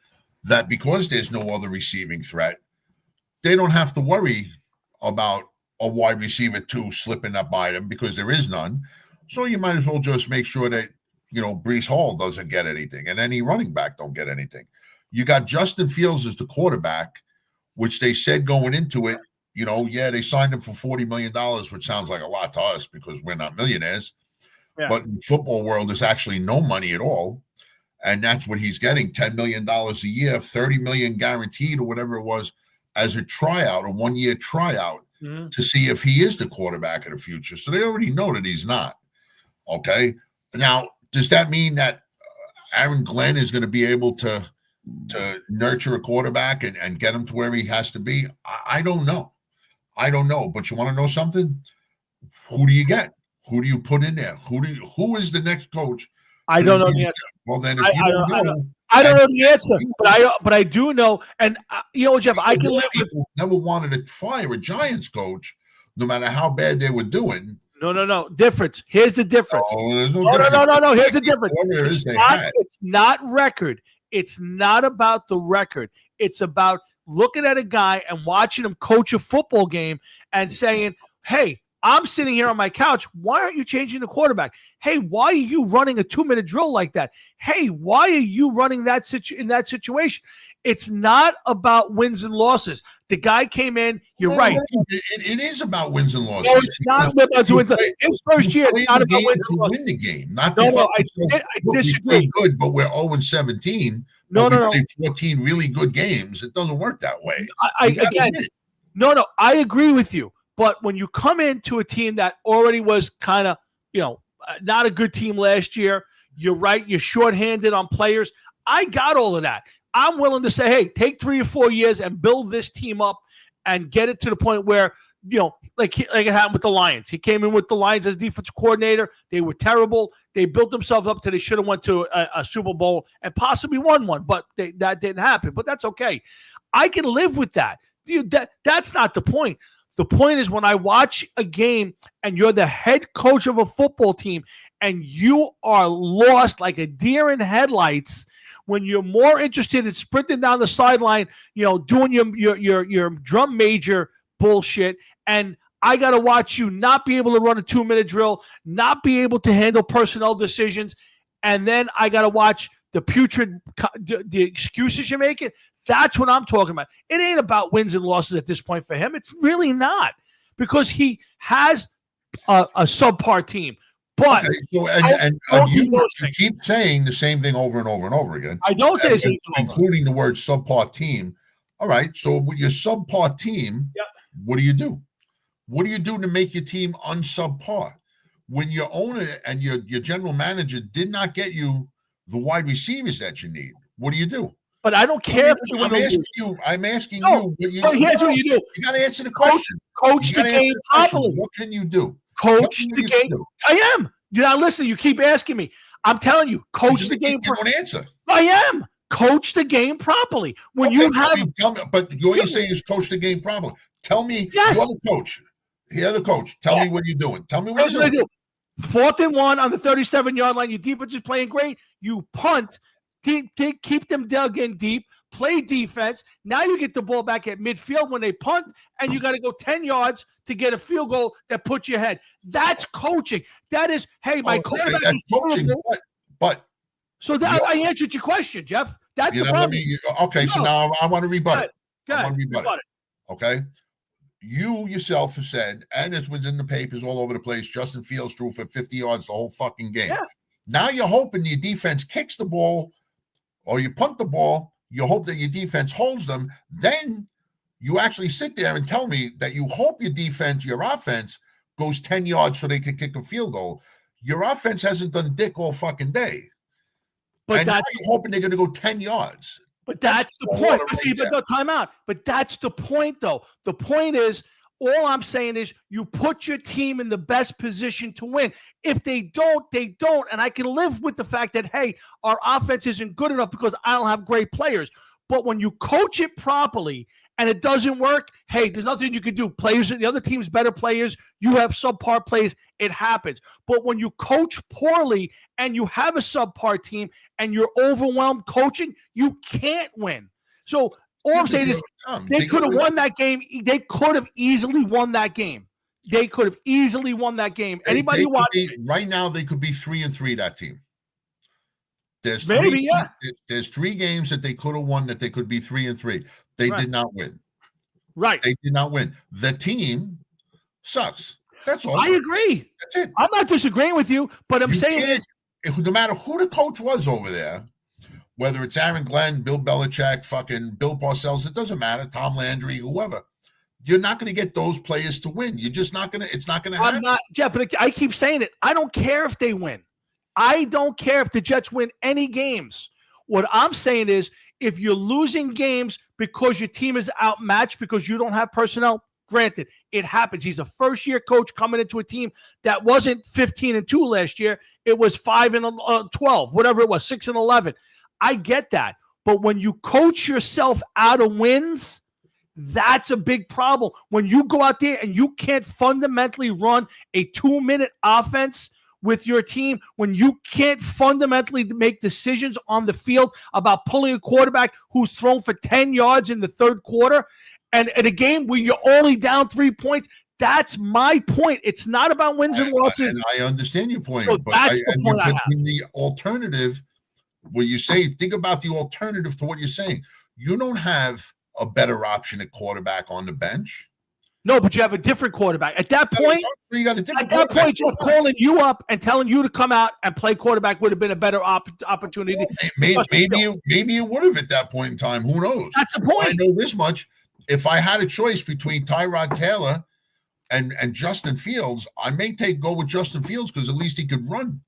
that because there's no other receiving threat, they don't have to worry about a wide receiver 2 slipping up by them because there is none. So you might as well just make sure that, Breece Hall doesn't get anything and any running back don't get anything. You got Justin Fields as the quarterback, which they said going into it, they signed him for $40 million, which sounds like a lot to us because we're not millionaires. Yeah. But in the football world, there's actually no money at all. And that's what he's getting, $10 million a year, $30 million guaranteed or whatever it was as a tryout, a 1-year tryout to see if he is the quarterback of the future. So they already know that he's not. Okay. Now, does that mean that Aaron Glenn is going to be able to nurture a quarterback and get him to where he has to be? I don't know. But you want to know something? Who do you get? Who do you put in there? Who is the next coach? I don't know the answer. Well, then if you don't know, I don't know the answer, but I do know, and Jeff, I can live with. Never wanted to fire a Giants coach, no matter how bad they were doing. No. Difference. Here's the difference. Oh, there's no difference. No. Here's the difference. It's not record. It's not about the record. It's about looking at a guy and watching him coach a football game and saying, "Hey, I'm sitting here on my couch. Why aren't you changing the quarterback? Hey, why are you running a 2-minute drill like that? Hey, why are you running that in that situation?" It's not about wins and losses. The guy came in. You're right. It is about wins and losses. No, it's not about wins. His first year, it's not about wins and losses. Win the game, not no. I disagree. We're good, but we're 0-17. No. Played 14 really good games. It doesn't work that way. No. I agree with you. But when you come into a team that already was kind of, not a good team last year, you're right. You're shorthanded on players. I got all of that. I'm willing to say, hey, take 3 or 4 years and build this team up and get it to the point where, like it happened with the Lions. He came in with the Lions as defensive coordinator. They were terrible. They built themselves up to they should have went to a Super Bowl and possibly won one, but that didn't happen. But that's okay. I can live with that. That's not the point. The point is when I watch a game and you're the head coach of a football team and you are lost like a deer in headlights when you're more interested in sprinting down the sideline, doing your drum major bullshit, and I got to watch you not be able to run a 2-minute drill, not be able to handle personnel decisions, and then I got to watch the excuses you're making. That's what I'm talking about. It ain't about wins and losses at this point for him. It's really not, because he has a subpar team. But you keep saying the same thing over and over and over again. I don't say the same thing, including the word subpar team. All right, so with your subpar team, what do you do? What do you do to make your team unsubpar? When your owner and your general manager did not get you the wide receivers that you need, what do you do? But I don't care. I'm asking you. Here's what you do. You got to answer the question. Coach the game properly. What can you do? Coach the game. I am. You're not listening. You keep asking me. I'm telling you, coach the game. You don't answer. I am. Coach the game properly. When you have, tell me, but what you're saying is coach the game properly. Tell me, you're the coach. You're the coach. Tell me what you're doing. Tell me what you're doing. 4th and 1 on the 37-yard line. Your defense is playing great. You punt. Keep them dug in deep, play defense. Now you get the ball back at midfield when they punt, and you got to go 10 yards to get a field goal that puts you ahead. That's coaching. That is, hey, my quarterback is coaching. But so that I answered your question, Jeff. That's the problem. So now I want to rebut it. I want to rebut it. Okay. You yourself have said, and this was in the papers all over the place, Justin Fields threw for 50 yards the whole fucking game. Yeah. Now you're hoping your defense kicks the ball or you punt the ball, you hope that your defense holds them. Then you actually sit there and tell me that you hope your offense goes 10 yards so they can kick a field goal. Your offense hasn't done dick all fucking day. But that's hoping they're going to go 10 yards. But that's the point. See, but no, time out. But that's the point, though. The point is, all I'm saying is you put your team in the best position to win. If they don't, they don't. And I can live with the fact that, hey, our offense isn't good enough because I don't have great players. But when you coach it properly and it doesn't work, hey, there's nothing you can do. Players, the other team's better players. You have subpar plays. It happens. But when you coach poorly and you have a subpar team and you're overwhelmed coaching, you can't win. So all I'm saying is they could have won that game. They could have easily won that game. They could have easily won that game. Anybody watching right now, they could be 3-3. That team. There's There's 3 games that they could have won that they could be 3-3. They did not win. Right. They did not win. The team sucks. That's all. I agree. That's it. I'm not disagreeing with you, but I'm saying this. No matter who the coach was over there, whether it's Aaron Glenn, Bill Belichick, fucking Bill Parcells, it doesn't matter. Tom Landry, whoever. You're not going to get those players to win. You're just not going to. It's not going to happen. I'm not, Jeff. I keep saying it. I don't care if they win. I don't care if the Jets win any games. What I'm saying is, if you're losing games because your team is outmatched because you don't have personnel, Granted, it happens. He's a first-year coach coming into a team that wasn't 15-2 last year. It was 5-12, whatever it was, 6-11. I get that. But when you coach yourself out of wins, that's a big problem. When you go out there and you can't fundamentally run a 2-minute offense with your team, when you can't fundamentally make decisions on the field about pulling a quarterback who's thrown for 10 yards in the third quarter, and in a game where you're only down 3 points, that's my point. It's not about wins and losses. And I understand your point. So but that's the point I have. The alternative, what you say, think about the alternative to what you're saying. You don't have a better option at quarterback on the bench. No, but you have a different quarterback. At that point, you got a different at that point, just calling you up and telling you to come out and play quarterback would have been a better opportunity. Maybe it would have at that point in time. Who knows? That's the point. I know this much. If I had a choice between Tyrod Taylor and Justin Fields, I may go with Justin Fields because at least he could run.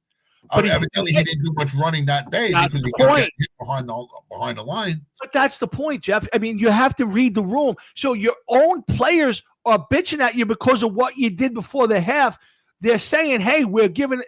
But evidently, he didn't do much running that day because he couldn't get hit behind the line. But that's the point, Jeff. I mean, you have to read the room. So your own players are bitching at you because of what you did before the half. They're saying, "Hey, we're giving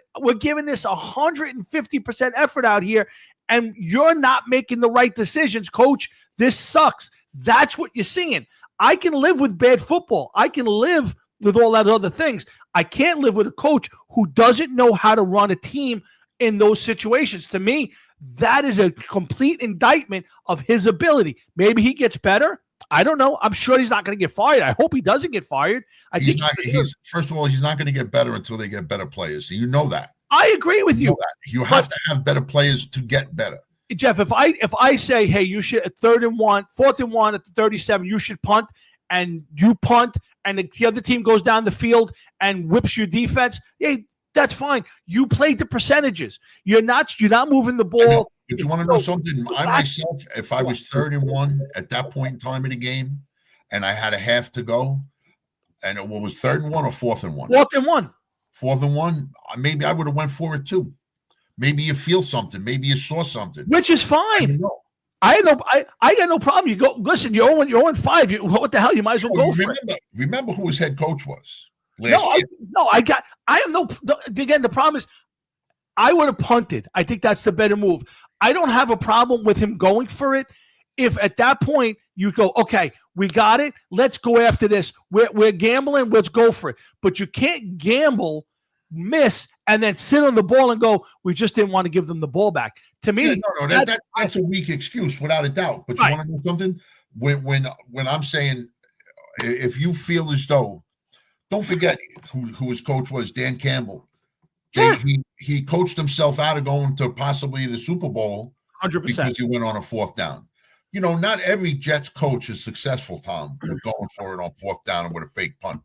this 150% effort out here, and you're not making the right decisions, coach. This sucks." That's what you're seeing. I can live with bad football. I can live with all that other things. I can't live with a coach who doesn't know how to run a team in those situations. To me, that is a complete indictment of his ability. Maybe he gets better. I don't know. I'm sure he's not going to get fired. I hope he doesn't get fired. First of all, he's not going to get better until they get better players. So you know that. I agree with you. You have to have better players to get better. Jeff, if I say, hey, you should at 4th and 1 at the 37, you should punt, and you punt, and the other team goes down the field and whips your defense, hey, that's fine. You played the percentages. You're not moving the ball. But you want to know something? I myself, if I was 3rd and 1 at that point in time of the game, and I had a half to go, and it was 3rd and 1 or 4th and 1? 4th and 1. 4th and 1. Maybe I would have went for it too. Maybe you feel something. Maybe you saw something. Which is fine. I got no problem. You go, listen, you're 0-5. What the hell? You might as well go for it. Remember who his head coach was? The problem is I would have punted. I think that's the better move. I don't have a problem with him going for it. If at that point you go, okay, we got it. Let's go after this. We're gambling. Let's go for it. But you can't gamble, miss, and then sit on the ball and go, we just didn't want to give them the ball back. To me, that's a weak excuse without a doubt. But you want to know something? When I'm saying, if you feel as though, don't forget who his coach was, Dan Campbell. He coached himself out of going to possibly the Super Bowl 100% because he went on a 4th down. You know, not every Jets coach is successful, Tom, with going for it on 4th down and with a fake punt.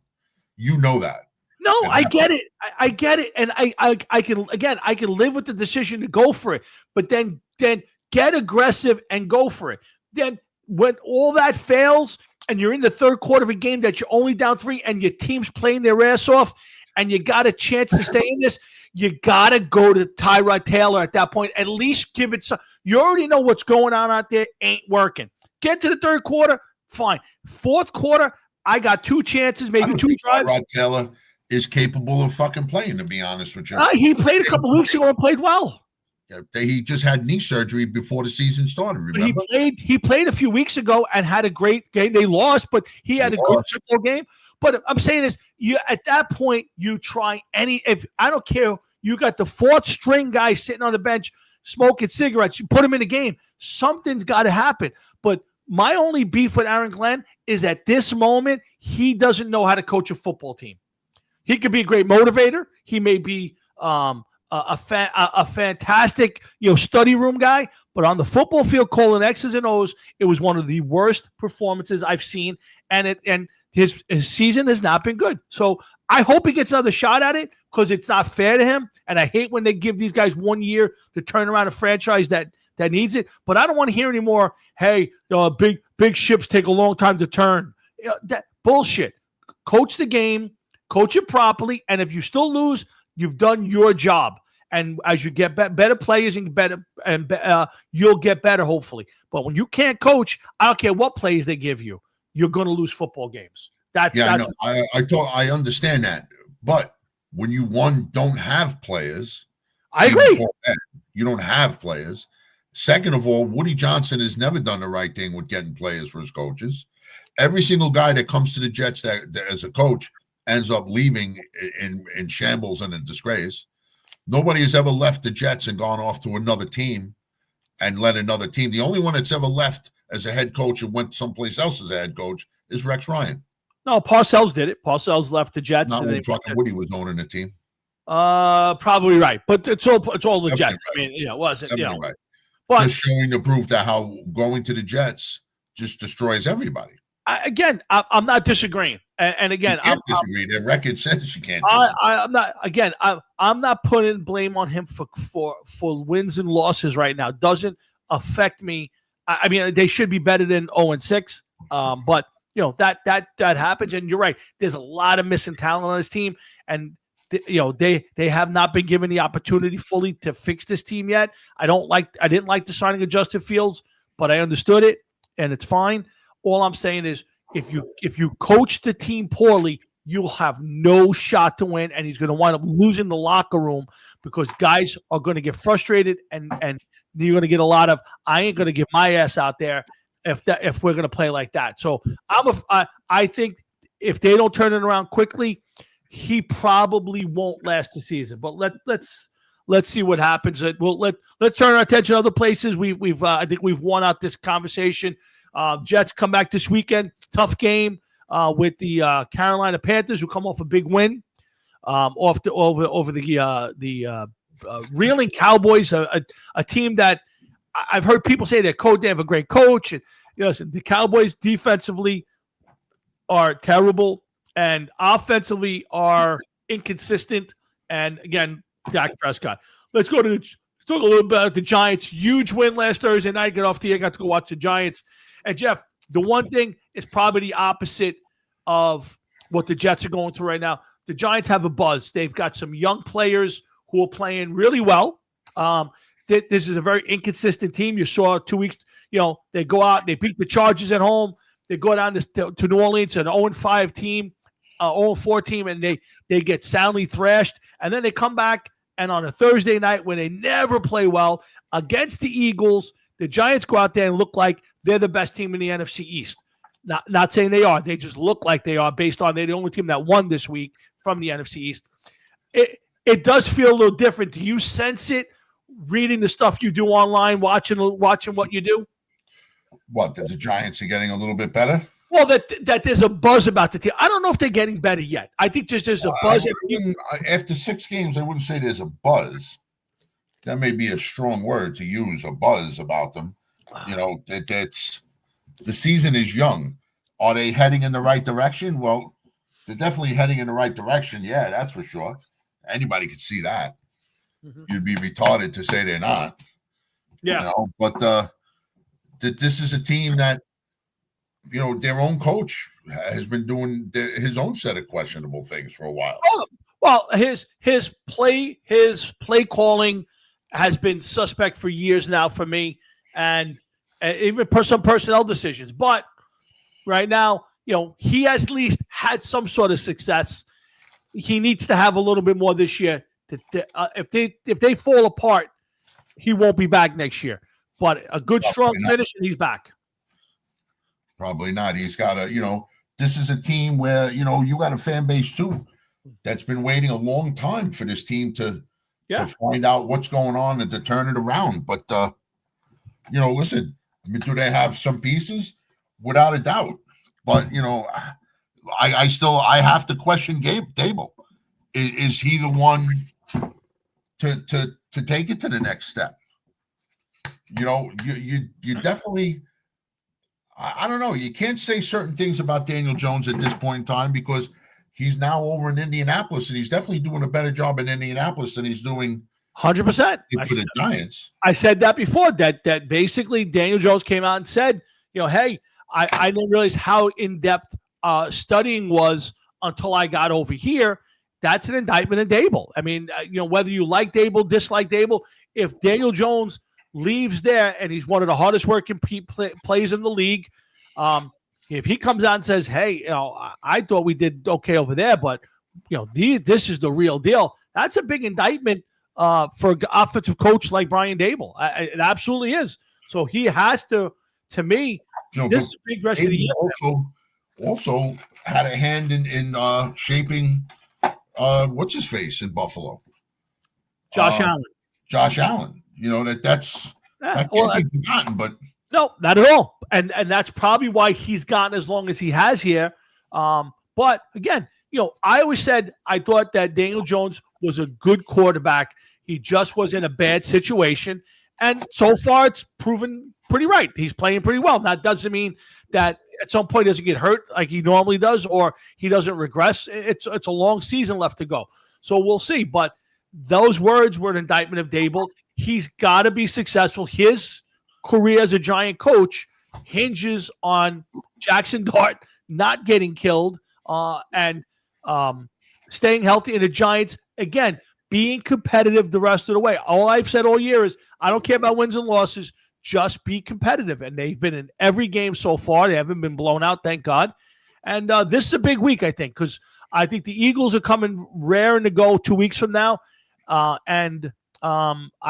You know that. No, I get it. I get it. And I can live with the decision to go for it, but then get aggressive and go for it. Then when all that fails and you're in the 3rd quarter of a game that you're only down 3 and your team's playing their ass off and you got a chance to stay in this, you got to go to Tyrod Taylor at that point. At least give it some. You already know what's going on out there ain't working. Get to the 3rd quarter, fine. 4th quarter, I got 2 chances, maybe 2 drives. Tyrod Taylor is capable of fucking playing, to be honest with you. He played a couple weeks ago and played well. He just had knee surgery before the season started, remember? He played a few weeks ago and had a great game. They lost, but he had a good football game. But I'm saying is, at that point, you try if I don't care, you got the 4th string guy sitting on the bench smoking cigarettes, you put him in the game. Something's got to happen. But my only beef with Aaron Glenn is at this moment, he doesn't know how to coach a football team. He could be a great motivator. He may be a fantastic study room guy, but on the football field, calling X's and O's, it was one of the worst performances I've seen, and his season has not been good. So I hope he gets another shot at it because it's not fair to him, and I hate when they give these guys 1 year to turn around a franchise that needs it. But I don't want to hear anymore. Hey, big ships take a long time to turn. That bullshit. Coach the game. Coach it properly, and if you still lose, you've done your job. And as you get better players you'll get better, hopefully. But when you can't coach, I don't care what plays they give you, you're going to lose football games. That's Yeah, that's I understand that, but when you don't have players, I even agree. before that, you don't have players. Second of all, Woody Johnson has never done the right thing with getting players for his coaches. Every single guy that comes to the Jets that as a coach ends up leaving in shambles and in disgrace. Nobody has ever left the Jets and gone off to another team and led another team. The only one that's ever left as a head coach and went someplace else as a head coach is Rex Ryan. No, Parcells did it. Parcells left the Jets. Not And when fucking Woody was owning the team. Probably right, but it's all the Definitely Jets. right. I mean, it wasn't Definitely right. But just showing the proof that how going to the Jets just destroys everybody. I'm not disagreeing, and again, you can't disagree. Their record says you can't. I'm not. Again, I'm not putting blame on him for wins and losses right now. Doesn't affect me. I mean, they should be better than 0-6. But that happens, and you're right. There's a lot of missing talent on this team, and they have not been given the opportunity fully to fix this team yet. I didn't like the signing of Justin Fields, but I understood it, and it's fine. All I'm saying is, if you coach the team poorly, you'll have no shot to win, and he's going to wind up losing the locker room because guys are going to get frustrated, and you're going to get a lot of, I ain't going to get my ass out there if we're going to play like that. So I think if they don't turn it around quickly, he probably won't last the season. But let's see what happens. Let's turn our attention to other places. I think we've won out this conversation. Jets come back this weekend. Tough game with the Carolina Panthers, who come off a big win over the reeling Cowboys, a team that I've heard people say they have a great coach. And listen, the Cowboys defensively are terrible and offensively are inconsistent. And again, Dak Prescott. Let's talk a little bit about the Giants. Huge win last Thursday night. Get off the air, got to go watch the Giants. And Jeff, the one thing is probably the opposite of what the Jets are going through right now. The Giants have a buzz. They've got some young players who are playing really well. This is a very inconsistent team. You saw 2 weeks, they go out, they beat the Chargers at home. They go down to New Orleans, an 0-5 team, 0-4 team, and they get soundly thrashed. And then they come back, and on a Thursday night when they never play well against the Eagles, the Giants go out there and look like they're the best team in the NFC East. Not saying they are. They just look like they are based on they're the only team that won this week from the NFC East. It does feel a little different. Do you sense it reading the stuff you do online, watching what you do? What, that the Giants are getting a little bit better? Well, that there's a buzz about the team. I don't know if they're getting better yet. I think there's a buzz. After 6 games, I wouldn't say there's a buzz. That may be a strong word to use, a buzz about them. That's the season is young. Are they heading in the right direction? Well, they're definitely heading in the right direction. Yeah, that's for sure. Anybody could see that. Mm-hmm. You'd be retarded to say they're not. Yeah. But this is a team that, their own coach has been doing his own set of questionable things for a while. Oh, well, his play calling has been suspect for years now for me, and even some personnel decisions. But right now, he has at least had some sort of success. He needs to have a little bit more this year. If they fall apart, he won't be back next year. But a good, strong finish, and he's back. Probably not. He's got this is a team where, you got a fan base too that's been waiting a long time for this team to find out what's going on and to turn it around. But, listen, do they have some pieces? Without a doubt. But, I have to question Dable. Is he the one to take it to the next step? You definitely, I don't know. You can't say certain things about Daniel Jones at this point in time because he's now over in Indianapolis, and he's definitely doing a better job in Indianapolis than he's doing 100% for the Giants. I said that before, that basically Daniel Jones came out and said, hey, I didn't realize how in-depth studying was until I got over here. That's an indictment of Dable. I mean, whether you like Dable, dislike Dable, if Daniel Jones leaves there and he's one of the hardest working players in the league, If he comes out and says, "Hey, I thought we did okay over there, but this is the real deal," that's a big indictment for an offensive coach like Brian Dable. It absolutely is. So he has to me, this is a big rest of the year. Also had a hand in shaping what's his face in Buffalo, Josh Allen. Josh Allen. That can't be forgotten, but no, not at all. And that's probably why he's gotten as long as he has here. But again, I always said I thought that Daniel Jones was a good quarterback. He just was in a bad situation. And so far, it's proven pretty right. He's playing pretty well. That doesn't mean that at some point he doesn't get hurt like he normally does, or he doesn't regress. It's a long season left to go. So we'll see. But those words were an indictment of Dable. He's got to be successful. His career as a Giant coach hinges on Jackson Dart not getting killed and staying healthy. And the Giants, again, being competitive the rest of the way. All I've said all year is I don't care about wins and losses. Just be competitive. And they've been in every game so far. They haven't been blown out, thank God. And this is a big week, I think, because I think the Eagles are coming raring to go 2 weeks from now. I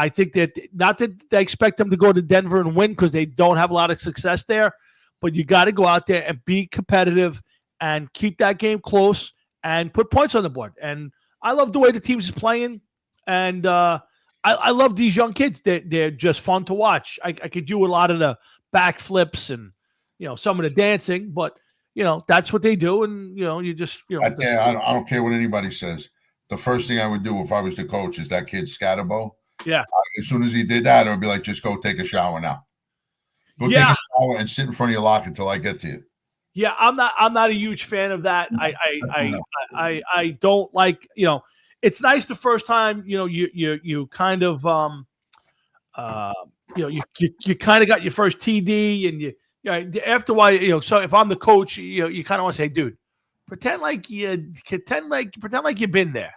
think that not that they expect them to go to Denver and win because they don't have a lot of success there, but you got to go out there and be competitive and keep that game close and put points on the board. And I love the way the teams is playing, and I love these young kids. They're just fun to watch. I could do a lot of the backflips and some of the dancing, but that's what they do, and you just I don't care what anybody says. The first thing I would do if I was the coach is that kid Scatterbo. Yeah. As soon as he did that, I would be like, just go take a shower now. Go take a shower and sit in front of your locker until I get to you. Yeah, I'm not a huge fan of that. I don't like, it's nice the first time, you kind of you kind of got your first TD, and after a while, so if I'm the coach, you kind of want to say, dude, pretend like you've been there.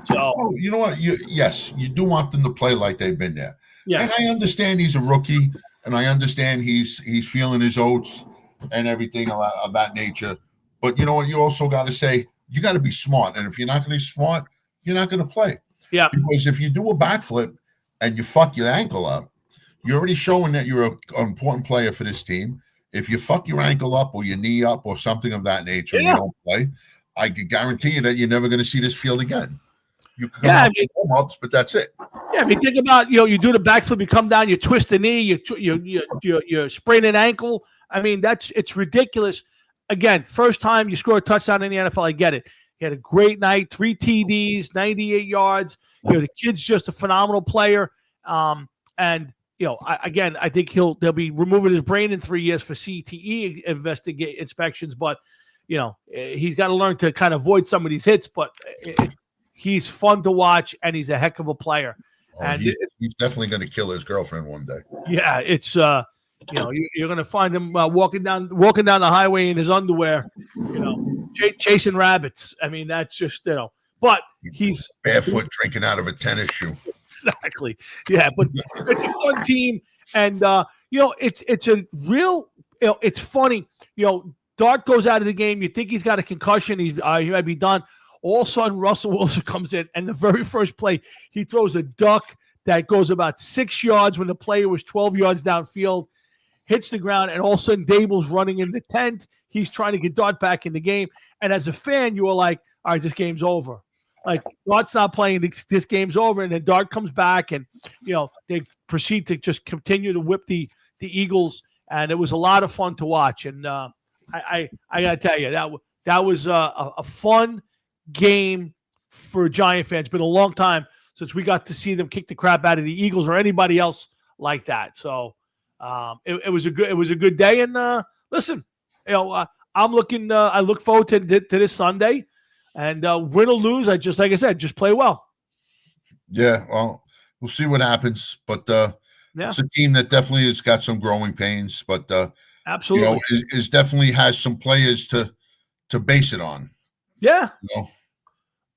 So you know what? Yes, you do want them to play like they've been there. Yeah, and I understand he's a rookie, and I understand he's feeling his oats and everything of that nature. But you know what? You also got to say you got to be smart, and if you're not going to be smart, you're not going to play. Yeah, because if you do a backflip and you fuck your ankle up, you're already showing that you're an important player for this team. If you fuck your ankle up or your knee up or something of that nature, and you don't play, I can guarantee you that you're never going to see this field again. You can warm-ups, but that's it. Yeah, I mean, think about you do the backflip, you come down, you twist the knee, you sprain an ankle. I mean, it's ridiculous. Again, first time you score a touchdown in the NFL, I get it. He had a great night, 3 TDs, 98 yards. The kid's just a phenomenal player. And I think they'll be removing his brain in 3 years for CTE inspections. But he's got to learn to kind of avoid some of these hits. But he's fun to watch, and he's a heck of a player. Oh, and he's definitely going to kill his girlfriend one day. Yeah, it's you're going to find him walking down the highway in his underwear, chasing rabbits. I mean, that's just But he's barefoot drinking out of a tennis shoe. Exactly. Yeah, but it's a fun team, and it's a real. It's funny. Dart goes out of the game. You think he's got a concussion. He might be done. All of a sudden, Russell Wilson comes in, and the very first play, he throws a duck that goes about 6 yards when the player was 12 yards downfield, hits the ground, and all of a sudden, Dable's running in the tent. He's trying to get Dart back in the game, and as a fan, you were like, "All right, this game's over." Like, Dart's not playing, this game's over, and then Dart comes back, and they proceed to just continue to whip the Eagles, and it was a lot of fun to watch. And I gotta tell you, that was a fun game for Giant fans. It's been a long time since we got to see them kick the crap out of the Eagles or anybody else like that. So it was a good day. And listen, I'm looking. I look forward to this Sunday. And win or lose, like I said, just play well. Yeah, well, we'll see what happens. But it's a team that definitely has got some growing pains. But absolutely, is definitely has some players to base it on. Yeah.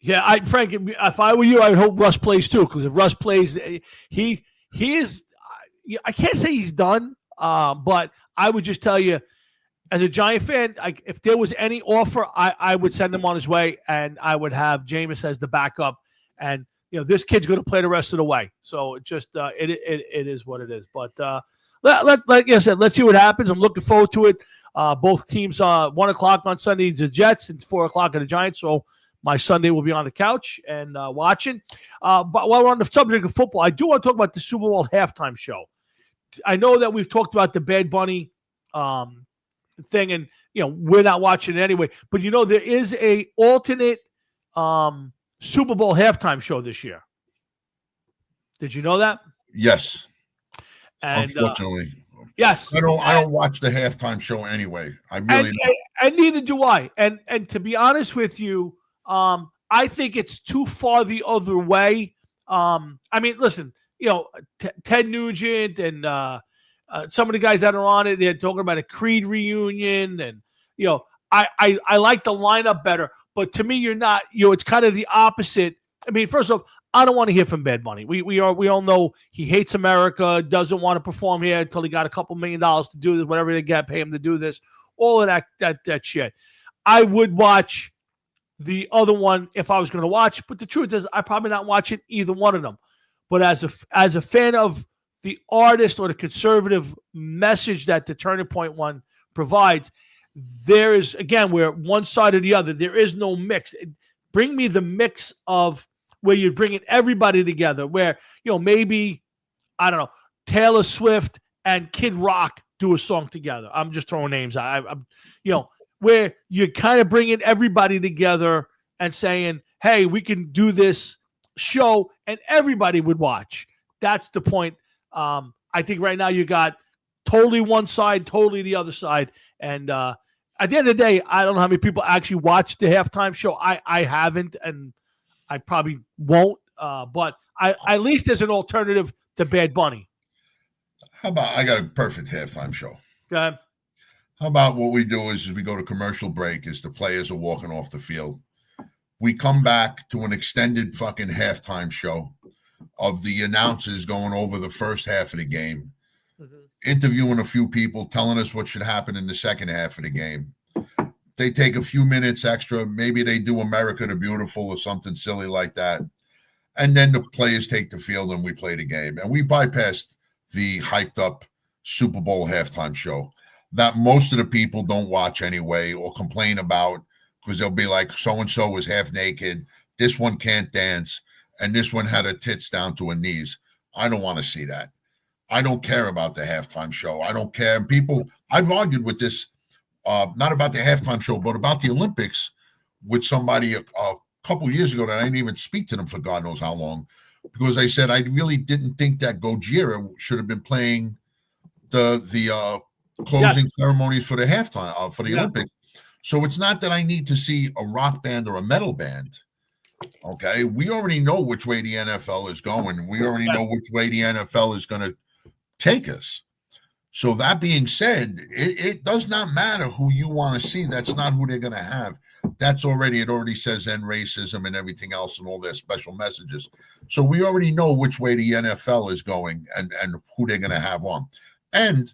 Yeah, Frank, if I were you, I would hope Russ plays too. Because if Russ plays, he is. I can't say he's done, but I would just tell you, as a Giant fan, if there was any offer, I would send him on his way, and I would have Jameis as the backup. And this kid's going to play the rest of the way. So it just it is what it is. But like I said, let's see what happens. I'm looking forward to it. Both teams 1:00 on Sunday, the Jets, and 4:00 the Giants. So my Sunday will be on the couch and watching. But while we're on the subject of football, I do want to talk about the Super Bowl halftime show. I know that we've talked about the Bad Bunny thing, and we're not watching it anyway. But there is a alternate Super Bowl halftime show this year. Did you know that? Yes. And, unfortunately, yes. I don't watch the halftime show anyway. I really don't. And neither do I. And to be honest with you, I think it's too far the other way. I mean, listen, Ted Nugent and some of the guys that are on it, they're talking about a Creed reunion, and I like the lineup better. But to me, you're not. It's kind of the opposite. I mean, first off, I don't want to hear from Bad Bunny. We all know he hates America, doesn't want to perform here until he got a couple $1 million to do this, whatever they got, pay him to do this, all of that shit. I would watch the other one if I was going to watch, but the truth is, I probably not watching either one of them. But as a fan of the artist or the conservative message that the Turning Point one provides, there is, again, we're one side or the other. There is no mix. Bring me the mix of where you're bringing everybody together, where, maybe, I don't know, Taylor Swift and Kid Rock do a song together. I'm just throwing names. I'm where you're kind of bringing everybody together and saying, hey, we can do this show and everybody would watch. That's the point. I think right now you got totally one side, totally the other side. And at the end of the day, I don't know how many people actually watch the halftime show. I haven't, and I probably won't. But at least there's an alternative to Bad Bunny. How about, I got a perfect halftime show. Go ahead. How about what we do is we go to commercial break as the players are walking off the field. We come back to an extended fucking halftime show of the announcers going over the first half of the game, interviewing a few people, telling us what should happen in the second half of the game. They take a few minutes extra. Maybe they do America the Beautiful or something silly like that. And then the players take the field and we play the game. And we bypassed the hyped up Super Bowl halftime show that most of the people don't watch anyway or complain about, because they'll be like, so-and-so was half naked, this one can't dance, and this one had her tits down to her knees. I don't want to see that. I don't care about the halftime show. I don't care. And people, I've argued with this, not about the halftime show, but about the Olympics with somebody a couple years ago that I didn't even speak to them for God knows how long, because I said I really didn't think that Gojira should have been playing the closing ceremonies for the halftime for the Olympics. So it's not that I need to see a rock band or a metal band. Okay, we already know which way the NFL is going. We already know which way the NFL is going to take us. So that being said, it does not matter who you want to see. That's not who they're going to have. It already says end racism and everything else and all their special messages. So we already know which way the NFL is going and who they're going to have on. And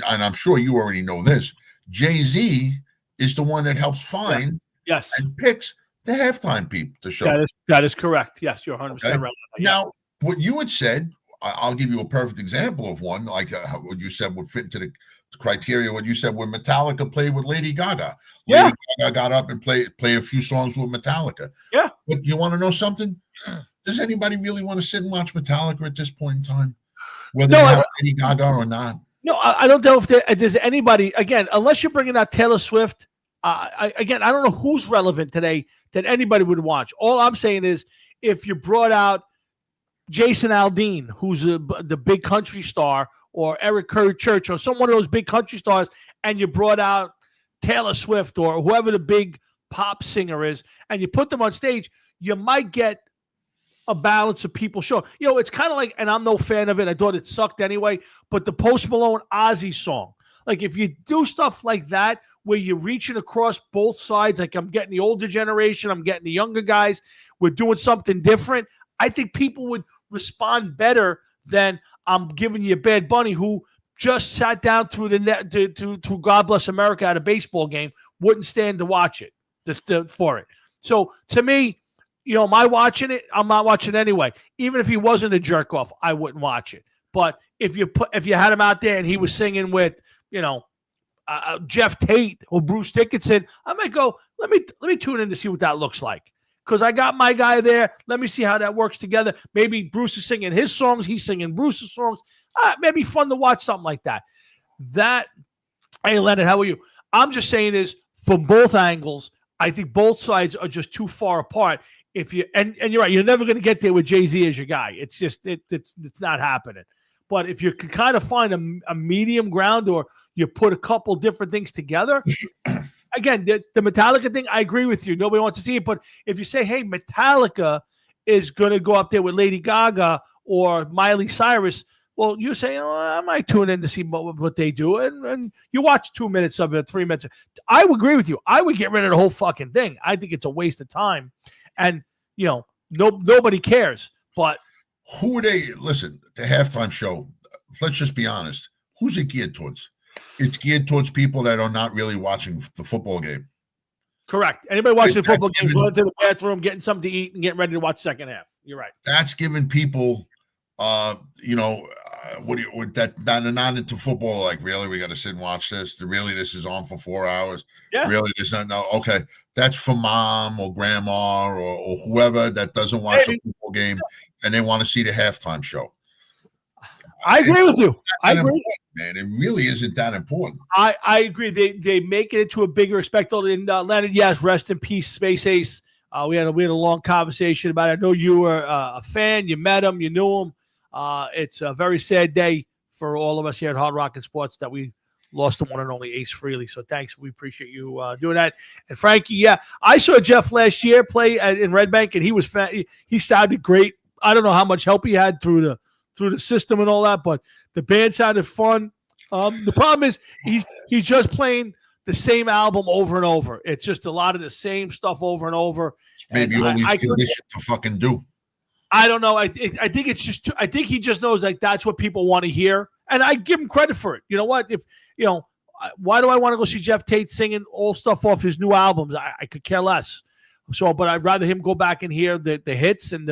I'm sure you already know this, Jay-Z is the one that helps find and picks the halftime people to show. That is correct. Yes, you're 100% right. Now, what you had said, I'll give you a perfect example of one, like what you said would fit into the criteria. What you said when Metallica played with Lady Gaga. Lady Gaga got up and played a few songs with Metallica. Yeah. But you want to know something? Does anybody really want to sit and watch Metallica at this point in time? Whether they have Lady Gaga or not? No, I don't know if there's anybody, again, unless you're bringing out Taylor Swift. I don't know who's relevant today that anybody would watch. All I'm saying is if you brought out Jason Aldean, who's the big country star, or Eric Church, or some one of those big country stars, and you brought out Taylor Swift or whoever the big pop singer is, and you put them on stage, you might get a balance of people show. It's kind of like, and I'm no fan of it, I thought it sucked anyway, but the Post Malone Ozzy song. Like, if you do stuff like that, where you're reaching across both sides, like I'm getting the older generation, I'm getting the younger guys, we're doing something different, I think people would respond better than I'm giving you Bad Bunny, who just sat down through the net to God Bless America at a baseball game wouldn't stand to watch it for it. So to me, my watching it, I'm not watching anyway. Even if he wasn't a jerk off, I wouldn't watch it. But if you had him out there and he was singing with Jeff Tate or Bruce Dickinson, I might go, let me tune in to see what that looks like. Because I got my guy there. Let me see how that works together. Maybe Bruce is singing his songs. He's singing Bruce's songs. Maybe fun to watch something like that. Hey, Leonard, how are you? I'm just saying is from both angles, I think both sides are just too far apart. If you and you're right, you're never going to get there with Jay-Z as your guy. It's just it's not happening. But if you could kind of find a medium ground, or you put a couple different things together. Again, the Metallica thing, I agree with you. Nobody wants to see it. But if you say, hey, Metallica is going to go up there with Lady Gaga or Miley Cyrus, well, you say, I might tune in to see what they do. And you watch 2 minutes of it, 3 minutes. I would agree with you. I would get rid of the whole fucking thing. I think it's a waste of time. And, nobody cares. But who are they? Listen, the halftime show, let's just be honest. Who's it geared towards? It's geared towards people that are not really watching the football game. Correct. Anybody watching the football game, going to the bathroom, getting something to eat, and getting ready to watch the second half. You're right. That's giving people, that are not into football. Like, really, we got to sit and watch this. Really, this is on for 4 hours. Yeah. Really, this not no. Okay, that's for mom or grandma or whoever that doesn't watch the football game, and they want to see the halftime show. I agree with you. I agree. Man, it really isn't that important. I agree. They make it into a bigger spectacle. And Leonard, yes, rest in peace, Space Ace. We had a long conversation about it. I know you were a fan. You met him. You knew him. It's a very sad day for all of us here at Hard Rock and Sports that we lost the one and only Ace Frehley. So thanks. We appreciate you doing that. And Frankie, yeah, I saw Jeff last year play in Red Bank, and he was he sounded great. I don't know how much help he had through the system and all that, but the band sounded fun. The problem is he's just playing the same album over and over. It's just a lot of the same stuff over and over. Maybe all he's conditioned to fucking do. I don't know. I think it's just. I think he just knows like that's what people want to hear, and I give him credit for it. You know what? Why do I want to go see Jeff Tate singing all stuff off his new albums? I could care less. So, but I'd rather him go back and hear the hits and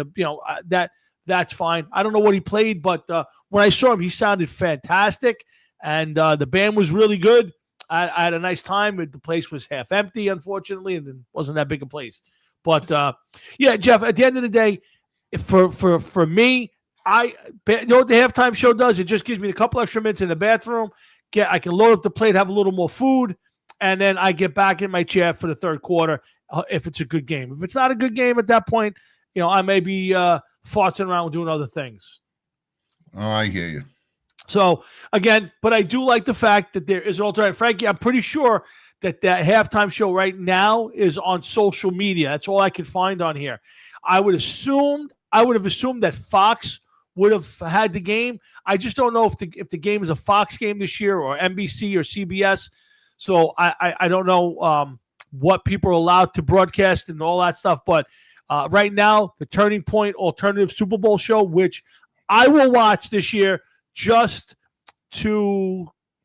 that's fine. I don't know what he played, but when I saw him, he sounded fantastic, and the band was really good. I had a nice time. The place was half empty, unfortunately, and it wasn't that big a place. But yeah, Jeff. At the end of the day, for me, you know what the halftime show does? It just gives me a couple extra minutes in the bathroom. I can load up the plate, have a little more food, and then I get back in my chair for the third quarter. If it's a good game, if it's not a good game at that point, I may be farting around doing other things. Oh, I hear you. So again, but I do like the fact that there is an alternative. Frankie, I'm pretty sure that halftime show right now is on social media. That's all I can find on here. I would have assumed that Fox would have had the game. I just don't know if the game is a Fox game this year or NBC or CBS. So I don't know what people are allowed to broadcast and all that stuff. But right now, the Turning Point Alternative Super Bowl show, which I will watch this year just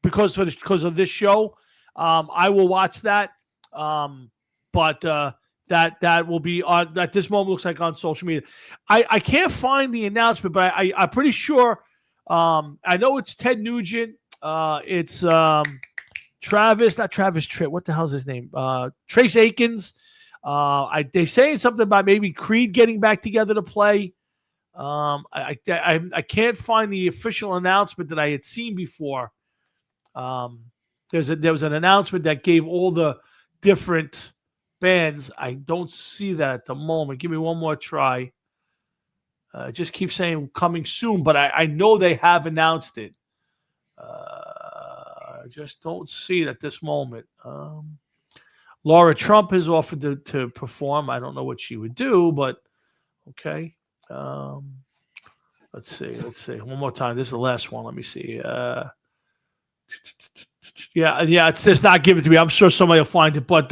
because of this show, I will watch that. But that will be on at this moment. Looks like on social media. I can't find the announcement, but I'm pretty sure. I know it's Ted Nugent. It's not Travis Tritt. What the hell's his name? Trace Akins. They saying something about maybe Creed getting back together to play. I can't find the official announcement that I had seen before. There was an announcement that gave all the different bands. I don't see that at the moment. Give me one more try. Just keep saying coming soon, but I know they have announced it. I just don't see it at this moment. Laura Trump has offered to perform. I don't know what she would do, but okay. Let's see. One more time. This is the last one. Let me see. Yeah. It's just not given to me. I'm sure somebody will find it, but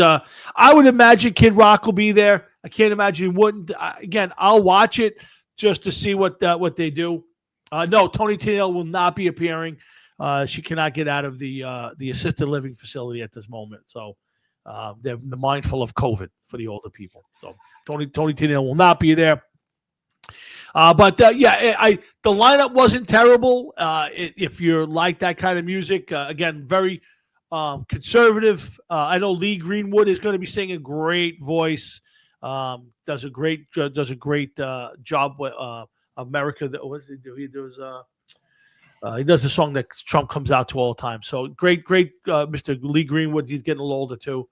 I would imagine Kid Rock will be there. I can't imagine he wouldn't. Again, I'll watch it just to see what they do. No, Tony Tennille will not be appearing. She cannot get out of the assisted living facility at this moment. So they're mindful of COVID for the older people. So Tony Tinell will not be there. But the lineup wasn't terrible. If you're like that kind of music, again, very conservative. I know Lee Greenwood is going to be singing. Great voice. Does a great job with America. What does he do? He does the song that Trump comes out to all the time. So great, Mr. Lee Greenwood. He's getting a little older too.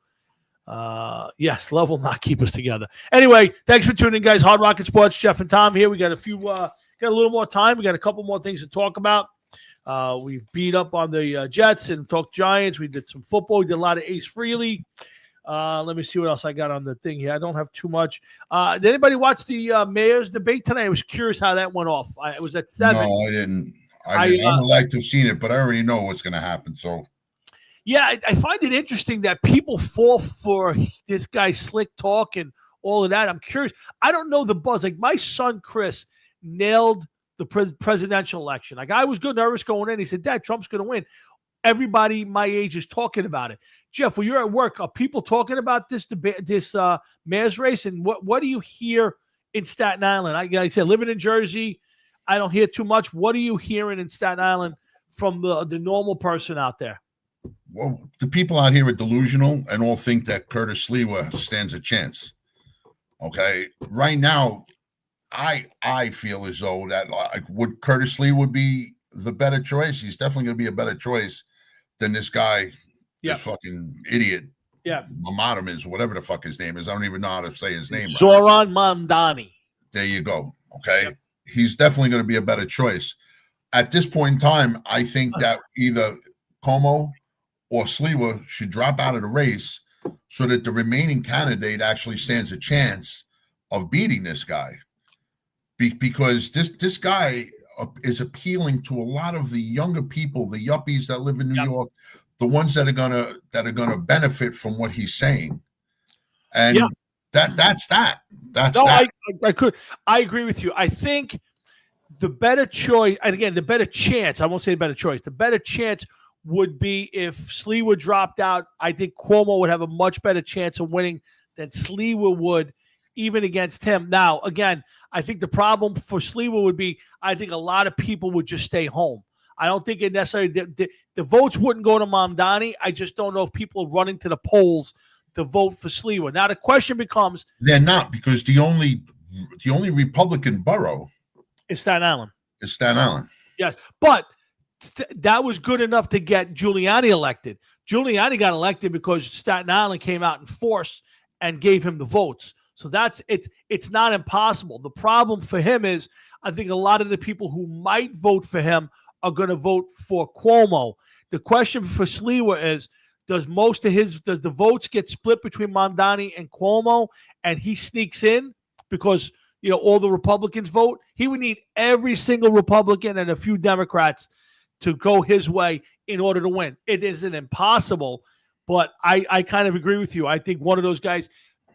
Yes, love will not keep us together. Anyway, thanks for tuning in, guys. Hard Rocket Sports, Jeff and Tom here. We got got a little more time. We got a couple more things to talk about. We beat up on the Jets and talked Giants. We did some football. We did a lot of Ace Frehley. Let me see what else I got on the thing here. I don't have too much. Did anybody watch the mayor's debate tonight? I was curious how that went off. It was at 7. No, I didn't. I would like to have seen it, but I already know what's going to happen. So, yeah, I find it interesting that people fall for this guy's slick talk and all of that. I'm curious. I don't know the buzz. Like my son Chris nailed the presidential election. Like I was nervous going in. He said, "Dad, Trump's going to win." Everybody my age is talking about it. Jeff, when you're at work, are people talking about this debate, this mayor's race? And what do you hear in Staten Island? Like I said, living in Jersey, I don't hear too much. What are you hearing in Staten Island from the normal person out there? Well, the people out here are delusional and all think that Curtis Sliwa stands a chance. Okay, right now, I feel as though that would Curtis Sliwa be the better choice? He's definitely going to be a better choice than this guy, this fucking idiot. Yeah, Mammadam is whatever the fuck his name is. I don't even know how to say his name. Zoran Mamdani. There you go. Okay, he's definitely going to be a better choice. At this point in time, I think that either Cuomo or Sliwa should drop out of the race so that the remaining candidate actually stands a chance of beating this guy. Because this guy is appealing to a lot of the younger people, the yuppies that live in New York, the ones that are gonna benefit from what he's saying. And that's that. I agree with you. I think the better choice, and again, the better chance, I won't say the better choice, the better chance would be if Sliwa dropped out. I think Cuomo would have a much better chance of winning than Sliwa would, even against him. Now, again, I think the problem for Sliwa would be, I think a lot of people would just stay home. I don't think it necessarily, the votes wouldn't go to Mamdani. I just don't know if people are running to the polls to vote for Sliwa. Now, the question becomes. They're not, because the only Republican borough is Staten Island. Yes, but that was good enough to get Giuliani elected. Giuliani got elected because Staten Island came out in force and gave him the votes. So it's not impossible. The problem for him is I think a lot of the people who might vote for him are going to vote for Cuomo. The question for Sliwa is, does the votes get split between Mamdani and Cuomo, and he sneaks in because all the Republicans vote? He would need every single Republican and a few Democrats to go his way in order to win. It isn't impossible, but I kind of agree with you. I think one of those guys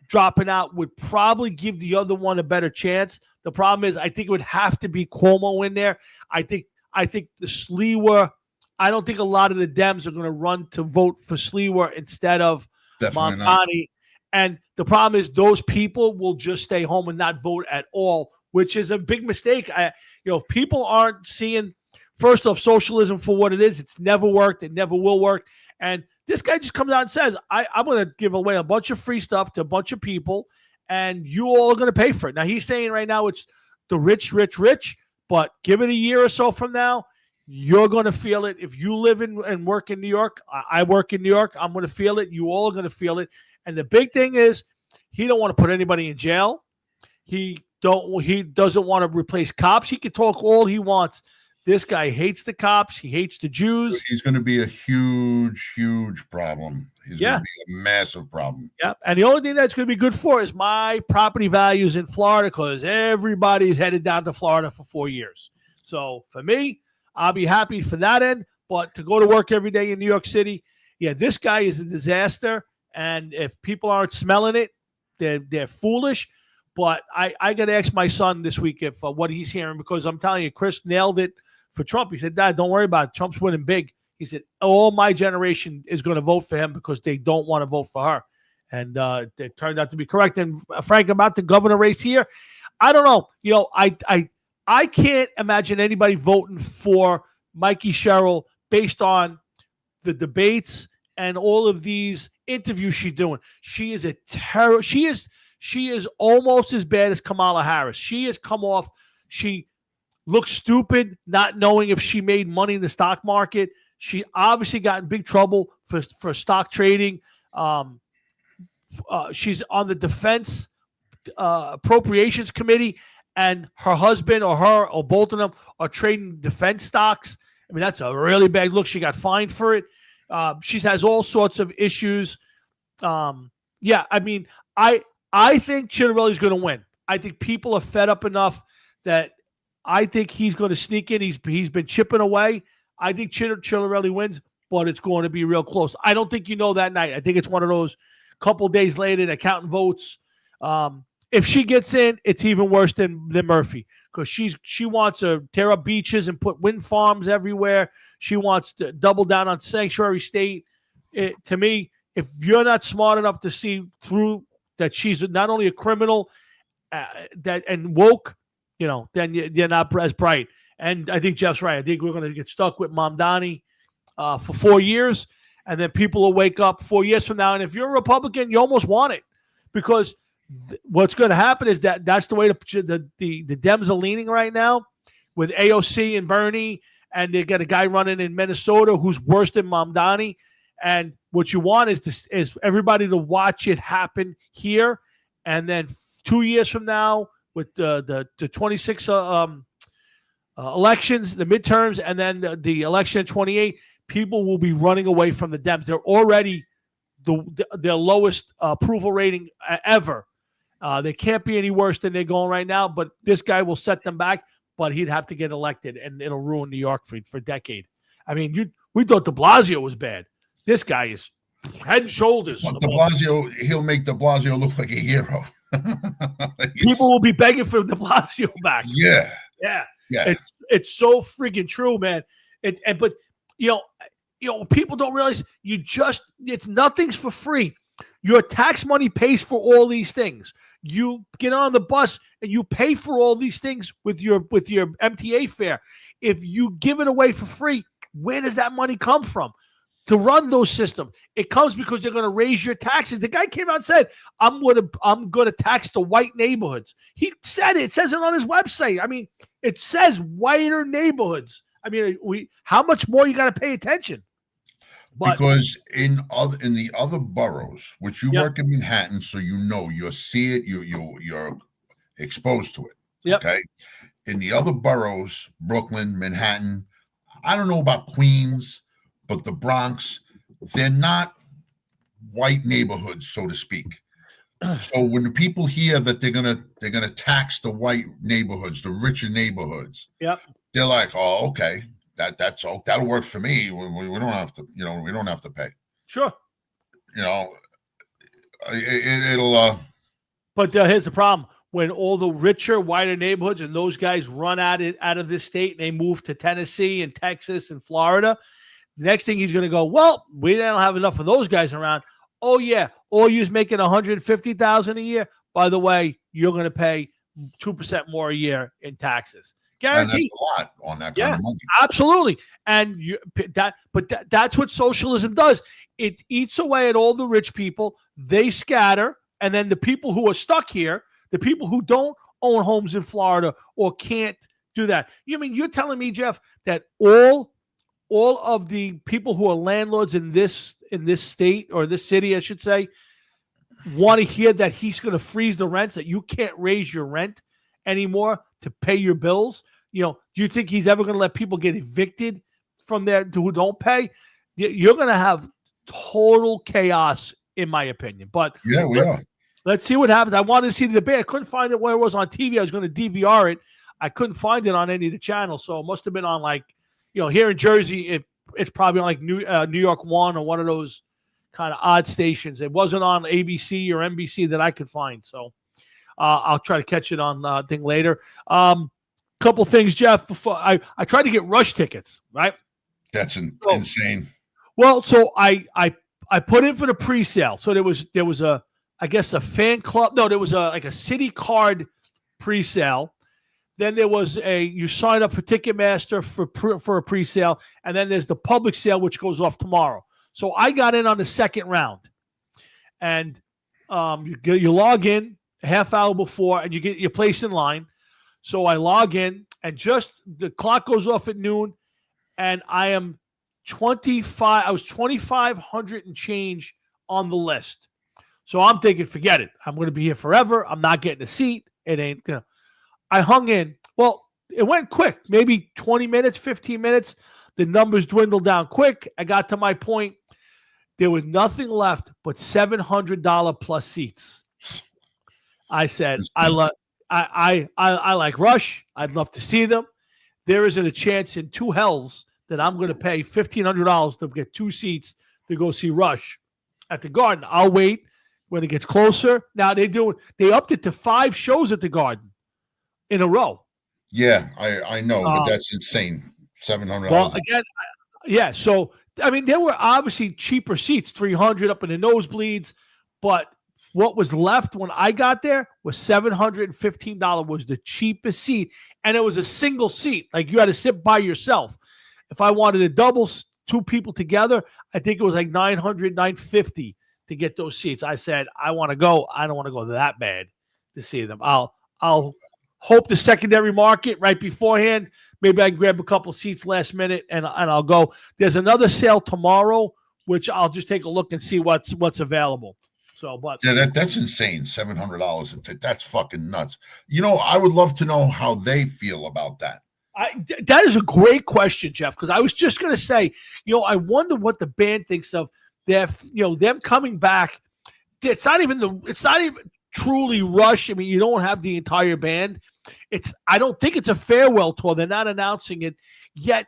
dropping out would probably give the other one a better chance. The problem is I think it would have to be Cuomo in there. I think the Sliwa, I don't think a lot of the Dems are going to run to vote for Sliwa instead of Mamdani. And the problem is those people will just stay home and not vote at all, which is a big mistake. If people aren't seeing, first off, socialism for what it is, it's never worked. It never will work. And this guy just comes out and says, I'm going to give away a bunch of free stuff to a bunch of people, and you all are going to pay for it. Now, he's saying right now it's the rich, but give it a year or so from now, you're going to feel it. If you live and work in New York, I work in New York, I'm going to feel it. You all are going to feel it. And the big thing is he don't want to put anybody in jail. He doesn't want to replace cops. He can talk all he wants. This guy hates the cops. He hates the Jews. He's going to be a huge, huge problem. He's going to be a massive problem. Yeah. And the only thing that's going to be good for is my property values in Florida, because everybody's headed down to Florida for 4 years. So for me, I'll be happy for that end. But to go to work every day in New York City, this guy is a disaster. And if people aren't smelling it, they're foolish. But I got to ask my son this week if what he's hearing, because I'm telling you, Chris nailed it for Trump. He said, Dad, don't worry about it. Trump's winning big. He said, all my generation is going to vote for him because they don't want to vote for her. And it turned out to be correct. And Frank, about the governor race here, I don't know. I can't imagine anybody voting for Mikey Sherrill based on the debates and all of these interviews she's doing. She is a terror. She is almost as bad as Kamala Harris. She has come off. She looks stupid, not knowing if she made money in the stock market. She obviously got in big trouble for stock trading. She's on the Defense Appropriations Committee, and her husband or both of them are trading defense stocks. I mean, that's a really bad look. She got fined for it. She has all sorts of issues. Yeah, I mean, I think Ciattarelli's going to win. I think people are fed up enough that I think he's going to sneak in. He's been chipping away. I think Ciattarelli wins, but it's going to be real close. I don't think that night. I think it's one of those couple days later, they're counting votes. If she gets in, it's even worse than Murphy because she wants to tear up beaches and put wind farms everywhere. She wants to double down on sanctuary state. To me, if you're not smart enough to see through that she's not only a criminal and woke, then you're not as bright. And I think Jeff's right. I think we're going to get stuck with Mamdani for 4 years, and then people will wake up 4 years from now. And if you're a Republican, you almost want it because what's going to happen is that's the way the Dems are leaning right now with AOC and Bernie, and they got a guy running in Minnesota who's worse than Mamdani. And what you want is everybody to watch it happen here, and then 2 years from now with the 26 elections, the midterms, and then the election in 28, people will be running away from the Dems. They're already their lowest approval rating ever. They can't be any worse than they're going right now, but this guy will set them back, but he'd have to get elected, and it'll ruin New York for a decade. I mean, we thought de Blasio was bad. This guy is head and shoulders. Well, de Blasio, he'll make de Blasio look like a hero. People will be begging for de Blasio back. Yeah. It's so friggin' true, man. But people don't realize it's nothing's for free. Your tax money pays for all these things. You get on the bus and you pay for all these things with your MTA fare. If you give it away for free, where does that money come from to run those systems? It comes because they're going to raise your taxes. The guy came out and said, I'm going to tax the white neighborhoods. He said it. It says it on his website. I mean, it says whiter neighborhoods. I mean, how much more you got to pay attention? Because in the other boroughs, which you work in Manhattan, so you see it, you're exposed to it. Yep. Okay. In the other boroughs, Brooklyn, Manhattan, I don't know about Queens, but the Bronx, they're not white neighborhoods, so to speak. So when the people hear that they're gonna tax the white neighborhoods, the richer neighborhoods, they're like, oh, okay. That'll work for me. We don't have to, we don't have to pay. Sure. It'll. But here's the problem: when all the richer, whiter neighborhoods and those guys run out of this state and they move to Tennessee and Texas and Florida, the next thing he's going to go, well, we don't have enough of those guys around. Oh yeah, all you's making $150,000 a year. By the way, you're going to pay 2% more a year in taxes. Guaranteed. A lot on that kind of money. Absolutely. And that's what socialism does. It eats away at all the rich people. They scatter, and then the people who are stuck here, the people who don't own homes in Florida or can't do that. You're telling me, Jeff, that all of the people who are landlords in this state or this city, I should say, want to hear that he's going to freeze the rents, that you can't raise your rent anymore to pay your bills? Do you think he's ever going to let people get evicted from there who don't pay? You're going to have total chaos, in my opinion. But let's see what happens. I wanted to see the debate. I couldn't find it where it was on TV. I was going to DVR it. I couldn't find it on any of the channels, so it must have been on here in Jersey. It's probably on New York One or one of those kind of odd stations. It wasn't on ABC or NBC that I could find. So I'll try to catch it on thing later. couple things, Jeff. Before I tried to get Rush tickets, right? That's insane. Well, so I put in for the pre-sale. So there was a, I guess, a fan club. No, there was a city card pre-sale. Then there was you sign up for Ticketmaster for a pre-sale, and then there's the public sale, which goes off tomorrow. So I got in on the second round, and you log in a half hour before, and you get your place in line. So I log in, and just the clock goes off at noon, and I am 25. I was 2,500 and change on the list. So I'm thinking, forget it. I'm going to be here forever. I'm not getting a seat. It ain't gonna. I hung in. Well, it went quick, maybe 20 minutes, 15 minutes. The numbers dwindled down quick. I got to my point. There was nothing left but $700 plus seats. I said, I like Rush. I'd love to see them. There isn't a chance in two hells that I'm going to pay $1,500 to get two seats to go see Rush at the Garden. I'll wait when it gets closer. Now they upped it to 5 shows at the Garden in a row. Yeah, I know, but that's insane. $700. Well, again, yeah. So I mean, there were obviously cheaper seats, $300 up in the nosebleeds, but what was left when I got there was $715 was the cheapest seat, and it was a single seat. Like you had to sit by yourself. If I wanted a double, 2 people together, I think it was like $900, $950 to get those seats. I said, I want to go. I don't want to go that bad to see them. I'll hope the secondary market right beforehand. Maybe I can grab a couple seats last minute and I'll go. There's another sale tomorrow, which I'll just take a look and see what's available. So, but yeah, that's insane. $700. That's fucking nuts. I would love to know how they feel about that. That is a great question, Jeff, because I was just going to say, I wonder what the band thinks of them coming back. It's not even truly Rush. I mean, you don't have the entire band. I don't think it's a farewell tour. They're not announcing it yet.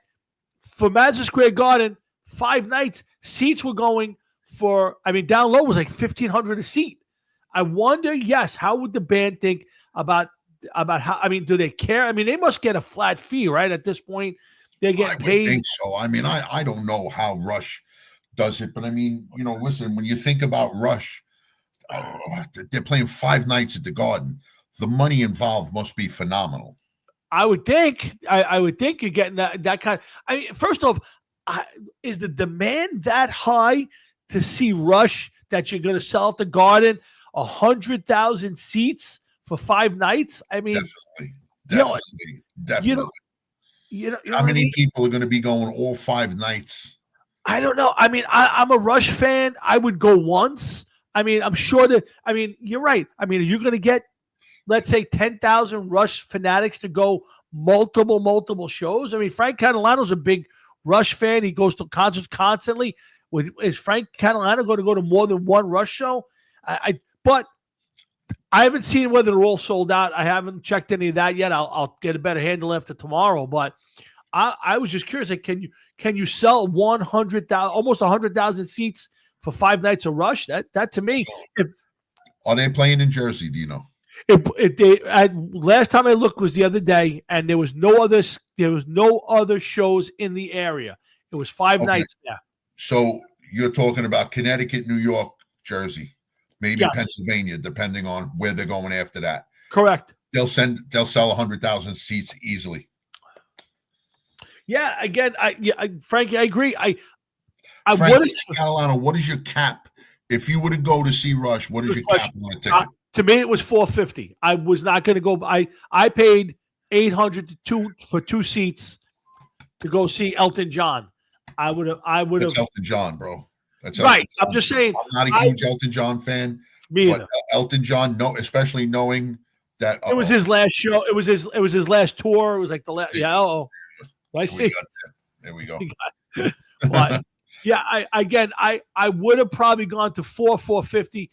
For Madison Square Garden, 5 nights, seats were going for, down low was like $1,500 a seat. I wonder, how would the band think about how, do they care? They must get a flat fee, right? At this point, they're getting paid. I think so. I don't know how Rush does it, but listen, when you think about Rush, they're playing 5 nights at the Garden. The money involved must be phenomenal. I would think. I would think you're getting that kind of. First off, is the demand that high to see Rush that you're going to sell at the Garden 100,000 seats for 5 nights? Definitely. How many people are going to be going all 5 nights? I don't know. I'm a Rush fan. I would go once. I'm sure that. You're right. Are you going to get, let's say, 10,000 Rush fanatics to go multiple shows? Frank Catalano's a big Rush fan. He goes to concerts constantly. Is Frank Catalano going to go to more than one Rush show? But I haven't seen whether they're all sold out. I haven't checked any of that yet. I'll get a better handle after tomorrow. But I was just curious. Like, can you sell 100,000, almost 100,000 seats for 5 nights of Rush? That to me, are they playing in Jersey? Do you know? Last time I looked was the other day, and there was no other shows in the area. It was 5 nights there. So you're talking about Connecticut, New York, Jersey, maybe Pennsylvania, depending on where they're going after that. Correct. They'll sell 100,000 seats easily. Yeah. Again, Frankie, I agree. Catalano, what is your cap? If you were to go to see Rush, what is your cap on a ticket? To me, it was $450. I was not going to go. I paid $800 for 2 seats to go see Elton John. I would have. That's Elton John, bro. That's right. John. I'm just saying. I'm not a huge Elton John fan. Me either. Elton John, especially knowing that it was his last show. It was his last tour. It was like the last. Yeah. I see. There we go. But yeah, I would have probably gone to $450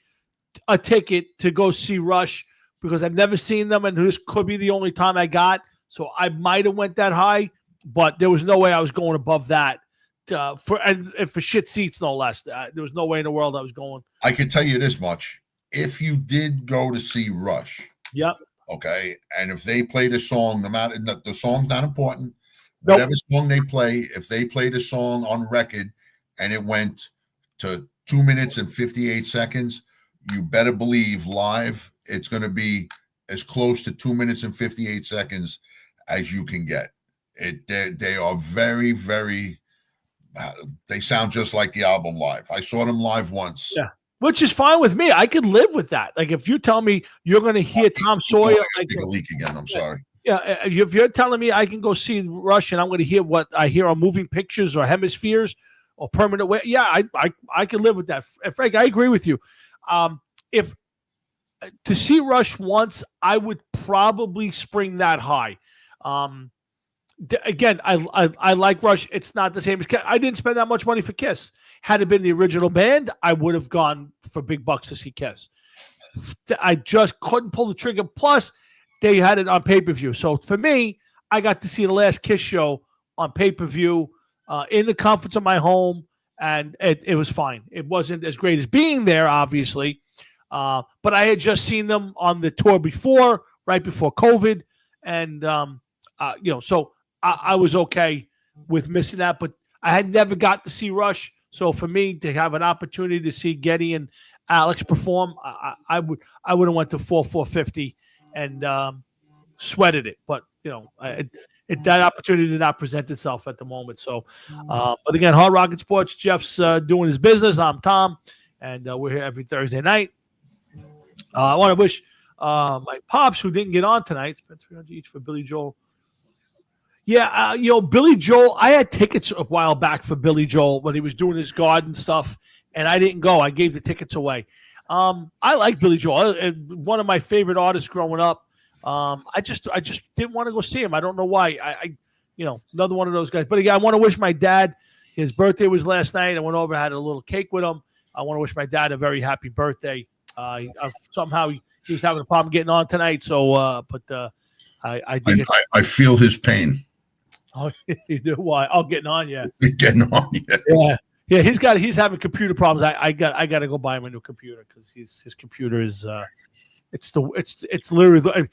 a ticket to go see Rush because I've never seen them, and this could be the only time I got. So I might have went that high, but there was no way I was going above that. For shit seats, no less. There was no way in the world I was going. I can tell you this much: if you did go to see Rush, yep, Okay, and if they played a song, no matter the song's not important, Nope. whatever song they play, if they played a song on record and it went to 2 minutes and 58 seconds, you better believe live it's going to be as close to 2 minutes and 58 seconds as you can get. They are very, very. They sound just like the album live. I saw them live once. Yeah, which is fine with me. I could live with that. Like if you tell me you're going to hear Tom Sawyer, I take a leak again. I'm sorry. Yeah, if you're telling me I can go see Rush and I'm going to hear what I hear on Moving Pictures or Hemispheres or Permanent Way, yeah, I can live with that. Frank, I agree with you. If to see Rush once, I would probably spring that high. Again, I like Rush. It's not the same as Kiss. I didn't spend that much money for Kiss. Had it been the original band, I would have gone for big bucks to see Kiss. I just couldn't pull the trigger. Plus, they had it on pay-per-view. So for me, I got to see the last Kiss show on pay-per-view in the comforts of my home, and it was fine. It wasn't as great as being there, obviously, but I had just seen them on the tour before, right before COVID, and so I was okay with missing that. But I had never got to see Rush, so for me to have an opportunity to see Geddy and Alex perform, I would have went to 450 and sweated it, but that opportunity did not present itself at the moment. So, but again, Hard Rocket Sports, Jeff's doing his business. I'm Tom, and we're here every Thursday night. I want to wish my pops who didn't get on tonight, spent $300 each for Billy Joel. Yeah, Billy Joel. I had tickets a while back for Billy Joel when he was doing his garden stuff, and I didn't go. I gave the tickets away. I like Billy Joel, one of my favorite artists growing up. I just didn't want to go see him. I don't know why. I another one of those guys. But again, I want to wish my dad. His birthday was last night. I went over, had a little cake with him. I want to wish my dad a very happy birthday. Somehow he was having a problem getting on tonight. So, I did. I feel his pain. Oh, you do? Why? Oh, getting on, yeah. Getting on, yeah. Yeah, he's having computer problems. I got to go buy him a new computer because his computer is it's literally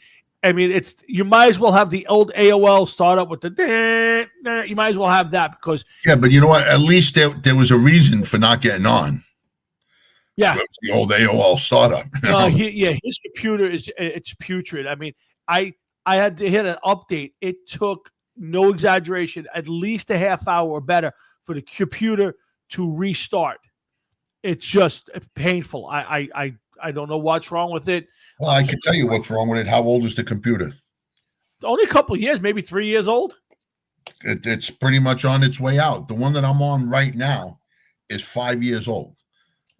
you might as well have the old AOL start up with the you might as well have that because but you know what? At least there was a reason for not getting on. Yeah, it was the old AOL startup. His computer it's putrid. I mean, I had to hit an update. It took, no exaggeration, at least a half hour or better for the computer to restart. It's just painful. I don't know what's wrong with it. Well, I can tell you what's wrong with it. How old is the computer? Only a couple of years, maybe 3 years old. It's pretty much on its way out. The one that I'm on right now is 5 years old.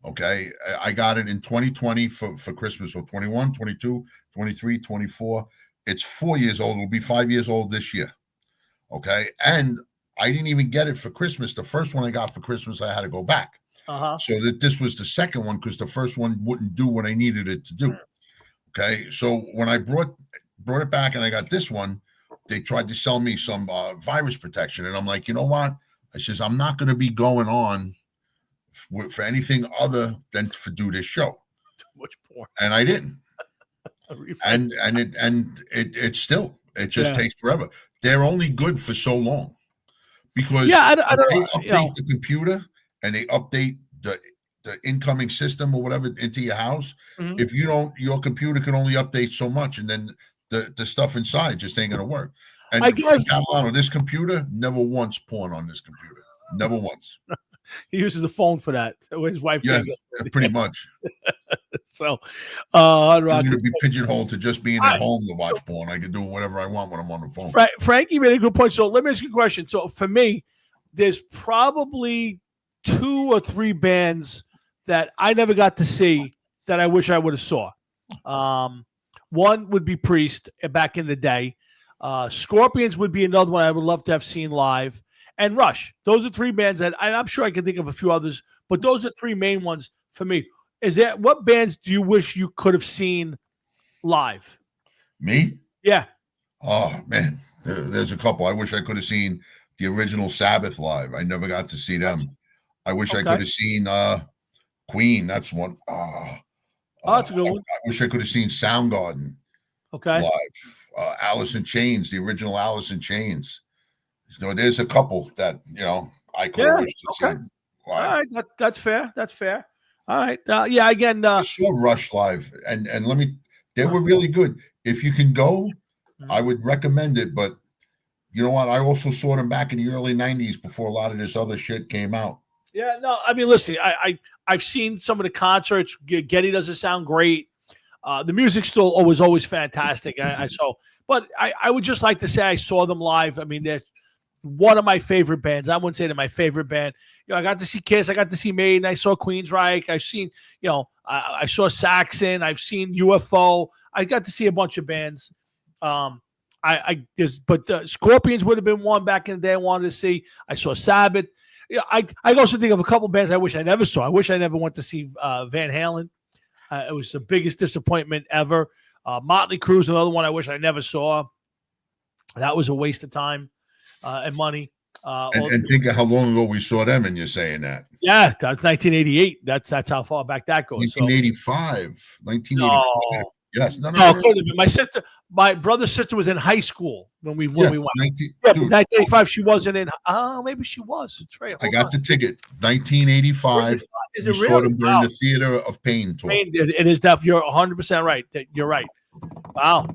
Okay. I got it in 2020 for Christmas. So 21, 22, 23, 24. It's 4 years old. It'll be 5 years old this year. Okay. And I didn't even get it for Christmas. The first one I got for Christmas, I had to go back. So that this was the second one because the first one wouldn't do what I needed it to do. Okay. So when I brought it back and I got this one, they tried to sell me some virus protection. And I'm like, you know what? I says, I'm not going to be going on for anything other than to do this show. Too much porn. And I didn't. and it still just takes forever. They're only good for so long because I don't they update the computer and they update the incoming system or whatever into your house. Mm-hmm. If you don't, your computer can only update so much, and then the stuff inside just ain't gonna work. And on this computer, never once porn on this computer. Never once. He uses the phone for that. His wife. Yeah, pretty much. So, I'm going to be pigeonholed to just being at home to watch porn. I can do whatever I want when I'm on the phone. Right, Frankie made a good point. So let me ask you a question. So for me, there's probably 2 or 3 bands that I never got to see that I wish I would have saw. One would be Priest back in the day. Scorpions would be another one I would love to have seen live. And Rush. Those are 3 bands that I'm sure I can think of a few others, but those are 3 main ones for me. What bands do you wish you could have seen live? Me? Yeah. Oh, man. There's a couple. I wish I could have seen the original Sabbath live. I never got to see them. I wish I could have seen Queen. That's one. That's a good one. I wish I could have seen Soundgarden. Okay. live. Alice in Chains, the original Alice in Chains. So there's a couple that I could have wished to see Okay. All live. right. That's fair. That's fair. All right. Yeah. Again. I saw Rush live, and they were really good. If you can go, I would recommend it. But you know what? I also saw them back in the early '90s before a lot of this other shit came out. Yeah. No. I mean, listen. I've seen some of the concerts. Getty doesn't sound great. The music's still always fantastic. I saw, but I would just like to say I saw them live. I mean, they're one of my favorite bands. I wouldn't say they're my favorite band. I got to see Kiss. I got to see Maiden. I saw Queensryche. I've seen, I saw Saxon. I've seen UFO. I got to see a bunch of bands. But the Scorpions would have been one back in the day I wanted to see. I saw Sabbath. I also think of a couple bands I wish I never saw. I wish I never went to see Van Halen. It was the biggest disappointment ever. Motley Crue's another one I wish I never saw. That was a waste of time and money. And think of how long ago we saw them, and you're saying that. Yeah, that's 1988. That's how far back that goes. 1985. 1985. No. Yes. No. My brother's sister was in high school when we went. 1985. She wasn't in. Oh, maybe she was. It's right. I got the ticket. 1985. Is it we really? saw them during the Theater of Pain tour. It is definitely. You're 100% right. You're right. Wow.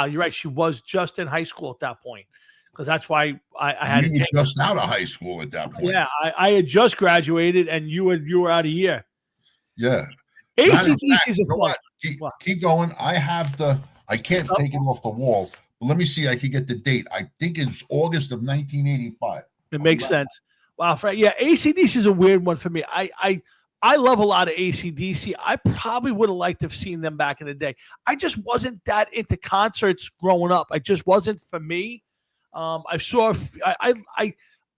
You're right. She was just in high school at that point, because that's why I had you were just out of high school at that point. Yeah, I had just graduated, and you were out a year. Yeah. AC/DC is a fun. Keep going. I can't take it off the wall, but let me see. I can get the date. I think it's August of 1985. It makes sense. Wow, Frank. Yeah, AC/DC is a weird one for me. I love a lot of AC/DC. I probably would have liked to have seen them back in the day. I just wasn't that into concerts growing up. I just wasn't for me. I've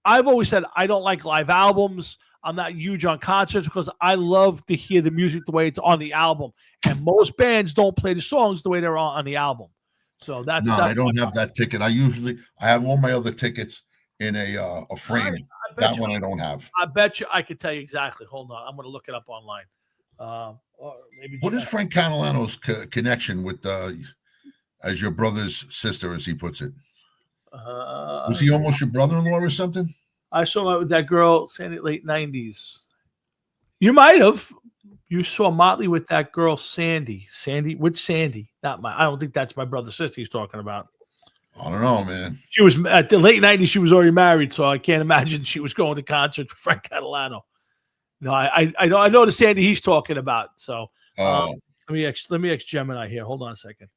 always said I don't like live albums. I'm not huge on concerts because I love to hear the music the way it's on the album. And most bands don't play the songs the way they're on the album. So that's I don't have that ticket. I have all my other tickets in a frame. That one I don't have. I bet you I could tell you exactly. Hold on. I'm going to look it up online. What is Frank Catalano's connection with as your brother's sister, as he puts it? Was he almost your brother-in-law or something? I saw with that girl in the late 90s. You might have. You saw Motley with that girl, Sandy. Which Sandy? Not my. I don't think that's my brother's sister he's talking about. I don't know, man. She was at the late 90s. She was already married, so I can't imagine she was going to concerts with Frank Catalano. No, I know the Sandy he's talking about. So let me ask Gemini here. Hold on a second.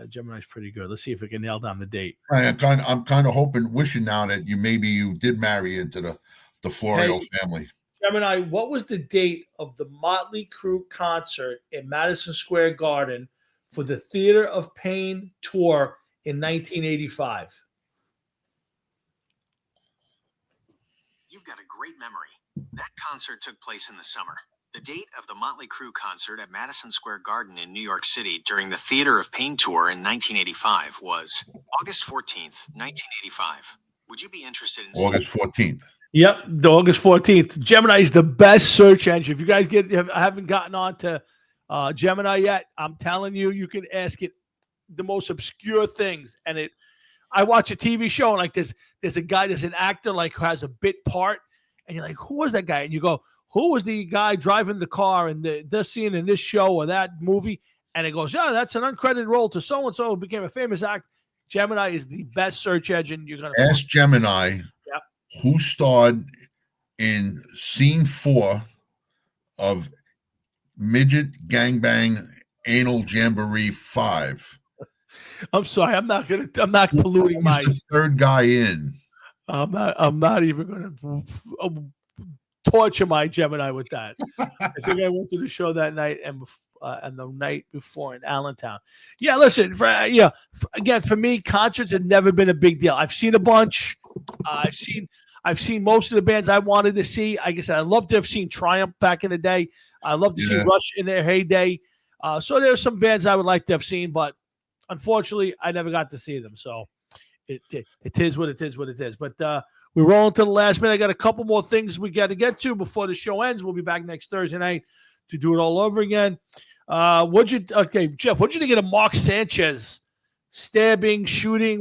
Gemini's pretty good. Let's see if we can nail down the date. I'm kind of wishing now that you did marry into the Florio family. Gemini, what was the date of the Motley Crue concert in Madison Square Garden for the Theater of Pain tour in 1985? You've got a great memory. That concert took place in the summer. The date of the Motley Crue concert at Madison Square Garden in New York City during the Theater of Pain tour in 1985 was August 14th, 1985. Would you be interested in August 14th? Yep, the August 14th. Gemini is the best search engine. If you guys haven't gotten on to Gemini yet, I'm telling you, you can ask it the most obscure things. And I watch a TV show and like there's an actor like who has a bit part, and you're like, who was that guy? And you go, who was the guy driving the car in this scene in this show or that movie? And it goes, yeah, that's an uncredited role to so-and-so who became a famous actor. Gemini is the best search engine you're going to ask Gemini. Yep. Who starred in scene 4 of Midget Gangbang Anal Jamboree 5? I'm sorry. I'm not polluting my. The third guy in. I'm not even going to torture my Gemini with that. I think I went to the show that night and the night before in Allentown. Yeah, listen. Again, for me, concerts have never been a big deal. I've seen a bunch. I've seen most of the bands I wanted to see. Like I said, I love to have seen Triumph back in the day. I love to see Rush in their heyday. So there's some bands I would like to have seen, but unfortunately, I never got to see them. So it is what it is. But we're rolling to the last minute. I got a couple more things we got to get to before the show ends. We'll be back next Thursday night to do it all over again. Jeff? What'd you think of the Mark Sanchez stabbing, shooting,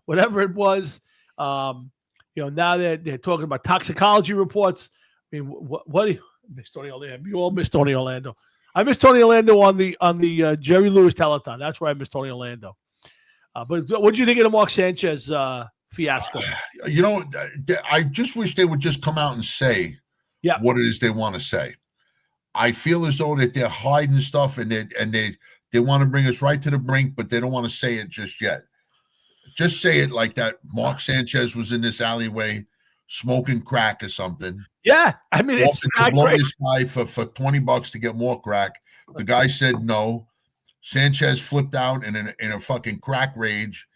whatever it was? Now they're talking about toxicology reports. I mean, what do you miss Tony Orlando? You all miss Tony Orlando. I miss Tony Orlando on the Jerry Lewis telethon. That's where I miss Tony Orlando. But what do you think of the Mark Sanchez fiasco? I just wish they would just come out and say what it is they want to say. I feel as though that they're hiding stuff and they want to bring us right to the brink, but they don't want to say it just yet. Just say it like that. Mark Sanchez was in this alleyway smoking crack or something. Yeah, I mean, it's to blow this guy for $20 to get more crack. The guy said no. Sanchez flipped out in a fucking crack rage.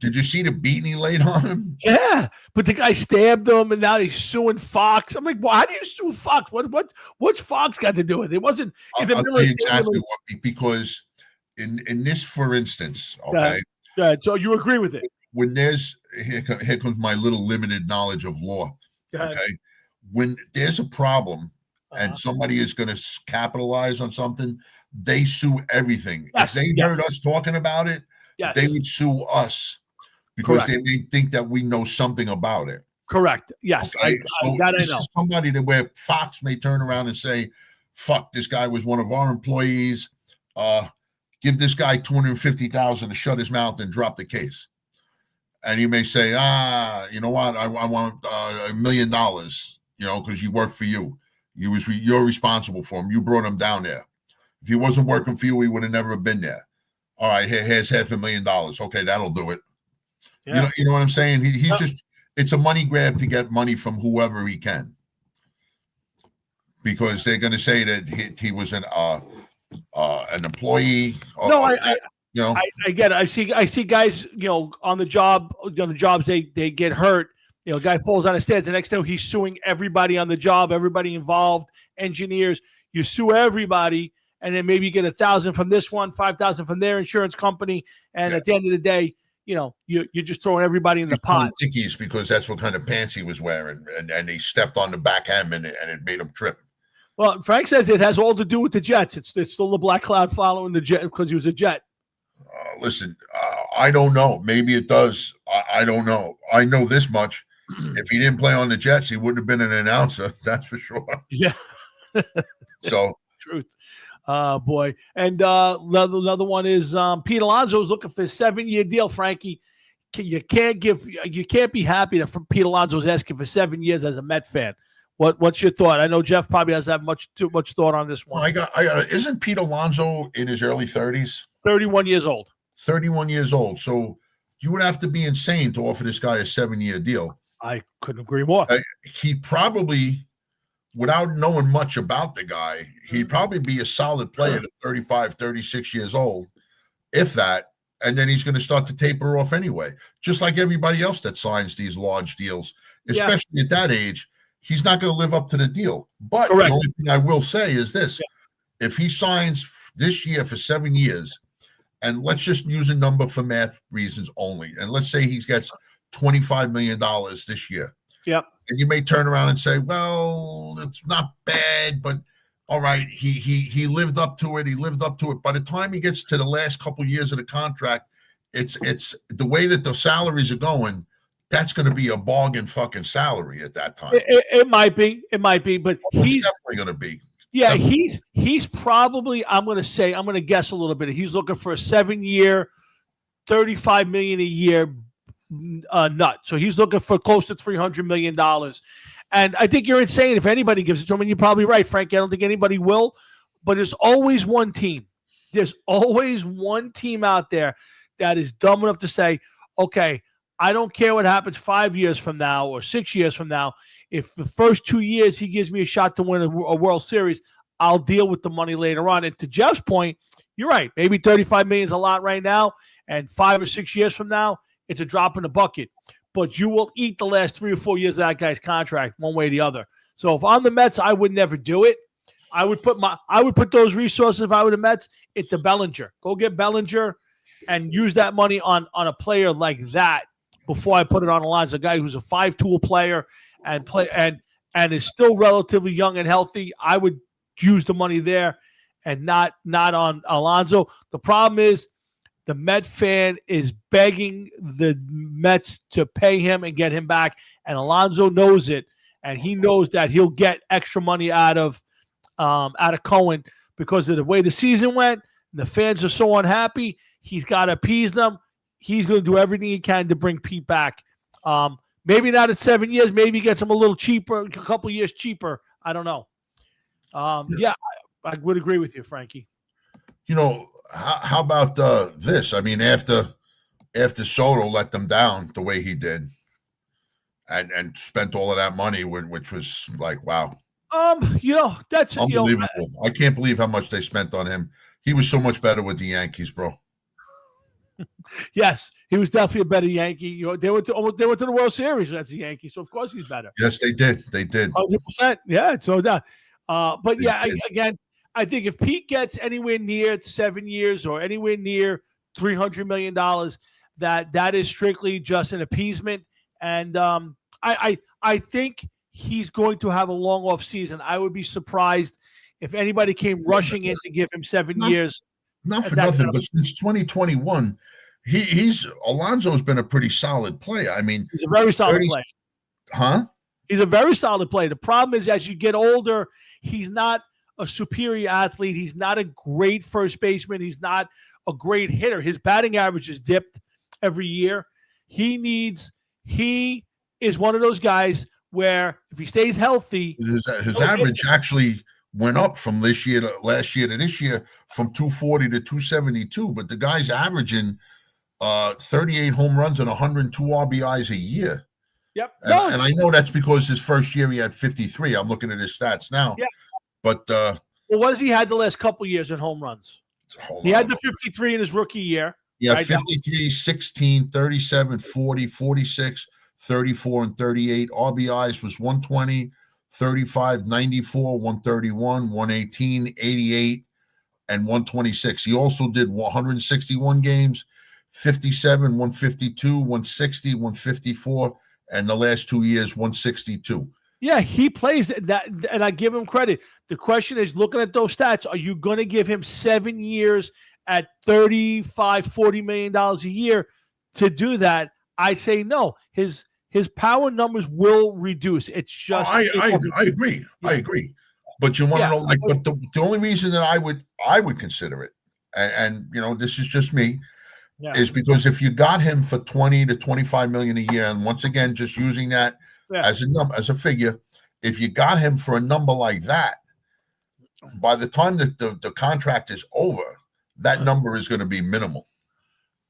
Did you see the beating he laid on him? Yeah, but the guy stabbed him, and now he's suing Fox. I'm like, well, how do you sue Fox? What's Fox got to do with it? It wasn't. I'll tell you exactly what, because in this, for instance, okay. So you agree with it? When there's here comes my little limited knowledge of law. Okay, when there's a problem and somebody is going to capitalize on something, they sue everything. Yes, if they heard us talking about it, they would sue us because they may think that we know something about it. Correct. Yes. Okay? I know. Somebody where Fox may turn around and say, "Fuck, this guy was one of our employees. Give this guy $250,000 to shut his mouth and drop the case." And you may say, you know what? I want $1 million, because he worked for you. You're responsible for him. You brought him down there. If he wasn't working for you, he would have never been there. All right, here's $500,000. Okay, that'll do it. Yeah. You know what I'm saying? He's just, it's a money grab to get money from whoever he can. Because they're going to say that he was an employee. I get it. I see guys, on the jobs they get hurt. A guy falls on the stairs. The next day he's suing everybody on the job, everybody involved, engineers. You sue everybody, and then maybe you get 1,000 from this one, 5,000 from their insurance company, and at the end of the day, you're just throwing everybody in the pot. Dickies, because that's what kind of pants he was wearing, and he stepped on the back hem and it made him trip. Well, Frank says it has all to do with the Jets. It's still the black cloud following the Jet because he was a Jet. Listen, I don't know. Maybe it does. I don't know. I know this much. If he didn't play on the Jets, he wouldn't have been an announcer. That's for sure. Yeah. So truth. Boy. And another one is Pete Alonso is looking for a 7-year deal, Frankie. You can't be happy that Pete Alonso is asking for 7 years as a Met fan. What's your thought? I know Jeff probably doesn't have too much thought on this one. I got. Isn't Pete Alonso in his early 30s? 31 years old. 31 years old. So you would have to be insane to offer this guy a 7-year deal. I couldn't agree more. He probably, without knowing much about the guy, he'd probably be a solid player at 35, 36 years old, if that. And then he's going to start to taper off anyway, just like everybody else that signs these large deals, especially at that age. He's not going to live up to the deal. But the only thing I will say is this. If he signs this year for 7 years, and let's just use a number for math reasons only, and let's say he gets $25 million this year. Yep. And you may turn around and say, well, it's not bad, but all right, he lived up to it. He lived up to it. By the time he gets to the last couple of years of the contract, it's the way that the salaries are going, that's going to be a bargain fucking salary at that time. It might be, but he's definitely going to be. Yeah, he's probably, I'm going to guess a little bit. He's looking for a 7-year, $35 million a year nut. So he's looking for close to $300 million. And I think you're insane if anybody gives it to him. And you're probably right, Frank. I don't think anybody will. But there's always one team. There's always one team out there that is dumb enough to say, okay, I don't care what happens 5 years from now or 6 years from now. If the first 2 years he gives me a shot to win a World Series, I'll deal with the money later on. And to Jeff's point, you're right. Maybe $35 million is a lot right now. And 5 or 6 years from now, it's a drop in the bucket. But you will eat the last 3 or 4 years of that guy's contract one way or the other. So if I'm the Mets, I would never do it. I would put those resources, if I were the Mets, into Bellinger. Go get Bellinger and use that money on a player like that before I put it on the line. It's a guy who's a 5-tool player and is still relatively young and healthy. I would use the money there and not on Alonso. The problem is the Met fan is begging the Mets to pay him and get him back, and Alonso knows it, and he knows that he'll get extra money out of Cohen because of the way the season went. The fans are so unhappy. He's got to appease them. He's going to do everything he can to bring Pete back. Maybe not at 7 years. Maybe he gets him a little cheaper, a couple years cheaper. I don't know. Yeah, I would agree with you, Frankie. You know, how about this? I mean, after Soto let them down the way he did, and spent all of that money, which was like, wow. You know, that's unbelievable. I can't believe how much they spent on him. He was so much better with the Yankees, bro. Yes, he was definitely a better Yankee. You know, they went to the World Series as the Yankees, so of course he's better. Yes, they did. They did. 100%. Yeah, it's no doubt. But yeah, again, I think if Pete gets anywhere near 7 years or anywhere near $300 million, that is strictly just an appeasement. And I think he's going to have a long off season. I would be surprised if anybody came rushing in to give him 7 years. Not for nothing, but since 2021, Alonso's been a pretty solid player. I mean, he's a very solid player. Huh? He's a very solid player. The problem is, as you get older, he's not a superior athlete. He's not a great first baseman. He's not a great hitter. His batting average is dipped every year. He is one of those guys where if he stays healthy, his average actually went up from last year to this year from 240 to 272. But the guy's averaging 38 home runs and 102 RBIs a year. Yep. And I know that's because his first year he had 53. I'm looking at his stats now. Yeah. But well, what has he had the last couple of years in home runs? He had the 53 in his rookie year. Yeah, right? 53, 16, 37, 40, 46, 34, and 38. RBIs was 120, 35, 94, 131, 118, 88, and 126. He also did 161 games, 57, 152, 160, 154, and the last 2 years, 162. Yeah, he plays that, and I give him credit. The question is, looking at those stats, are you going to give him 7 years at $35, $40 million a year to do that? I say no. His power numbers will reduce. It's just I agree. Yeah. I agree. But you want to know, like, but the only reason that I would consider it, and you know, this is just me, is because if you got him for 20 to 25 million a year, and once again, just using that as a figure, if you got him for a number like that, by the time that the contract is over, that number is going to be minimal.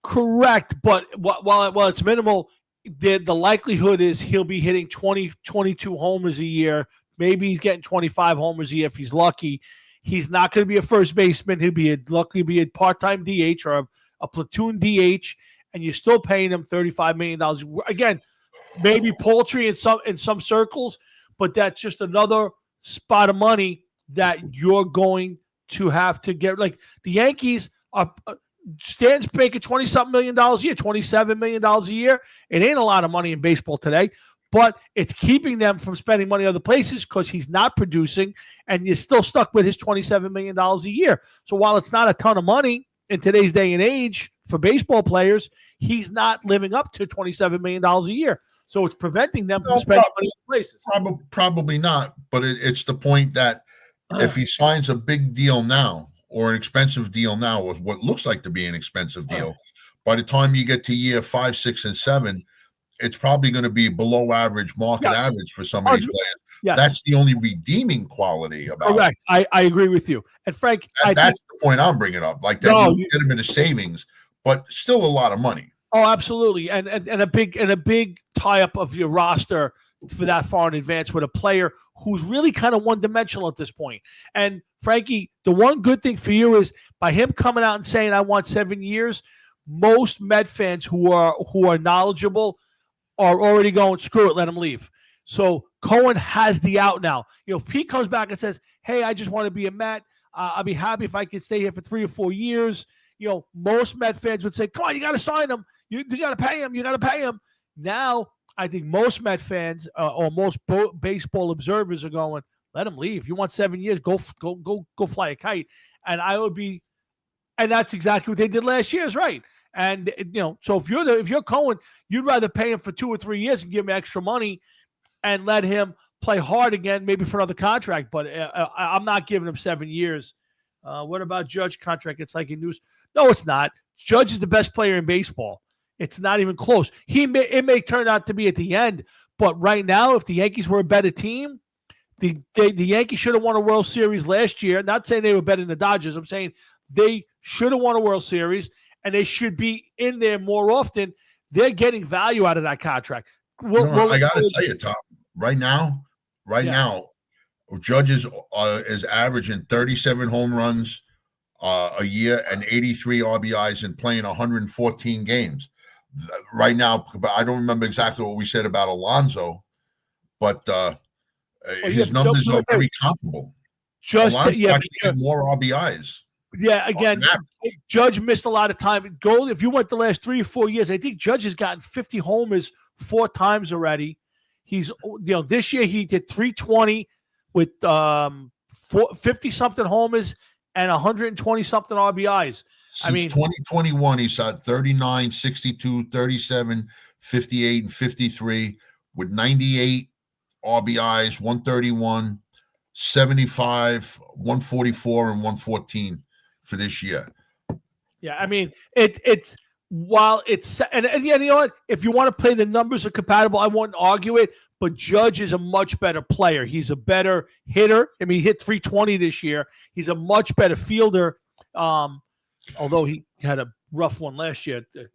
Correct, but while it's minimal, the likelihood is he'll be hitting 20, 22 homers a year. Maybe he's getting 25 homers a year if he's lucky. He's not going to be a first baseman. He'll be a part-time DH or a platoon DH, and you're still paying him $35 million. Again, maybe paltry in some circles, but that's just another spot of money that you're going to have to get. Like the Yankees are Stan's making $20-something million a year, $27 million a year. It ain't a lot of money in baseball today, but it's keeping them from spending money other places because he's not producing, and you're still stuck with his $27 million a year. So while it's not a ton of money in today's day and age for baseball players, he's not living up to $27 million a year. So it's preventing them from spending money other places. Probably not, but it's the point that if he signs a big deal now, or an expensive deal now, or what looks like to be an expensive deal, by the time you get to year 5, 6, and 7, it's probably going to be below average, market average for some of these players. Yes. That's the only redeeming quality about Correct. it. I agree with you. And Frank, that's the point I'm bringing up. Like that, you get him into savings, but still a lot of money. Oh, absolutely, and a big tie-up of your roster for that far in advance with a player who's really kind of one-dimensional at this point. And Frankie, the one good thing for you is by him coming out and saying, I want 7 years, most Met fans who are knowledgeable are already going, screw it, let him leave. So Cohen has the out now. You know, if Pete comes back and says, hey, I just want to be a Met, I'll be happy if I could stay here for 3 or 4 years. You know, most Met fans would say, come on, you got to sign him. You got to pay him. You got to pay him. Now, I think most Met fans or most baseball observers are going, let him leave. You want 7 years, go fly a kite. And and that's exactly what they did last year. Is right. And so if you're Cohen, you'd rather pay him for 2 or 3 years and give him extra money and let him play hard again, maybe for another contract. But I'm not giving him 7 years. What about Judge contract? It's like a news. No, it's not. Judge is the best player in baseball. It's not even close. It may turn out to be at the end, but right now, if the Yankees were a better team, the Yankees should have won a World Series last year. Not saying they were better than the Dodgers. I'm saying they should have won a World Series, and they should be in there more often. They're getting value out of that contract. I got to tell you, Tom, right now, Judge is averaging 37 home runs a year and 83 RBIs and playing 114 games. Right now, I don't remember exactly what we said about Alonso, but his numbers are very comparable. Alonso actually had more RBIs. Yeah, again, Judge missed a lot of time. If you went the last 3 or 4 years, I think Judge has gotten 50 homers 4 times already. He's, this year he did 320 with 50 something homers and 120 something RBIs. Since 2021, he's had 39, 62, 37, 58, and 53 with 98 RBIs, 131, 75, 144, and 114 for this year. Yeah, I mean, it's while it's and you know what? If you want to play the numbers are compatible, I won't argue it. But Judge is a much better player. He's a better hitter. I mean, he hit 320 this year. He's a much better fielder. Although he had a rough one last year at the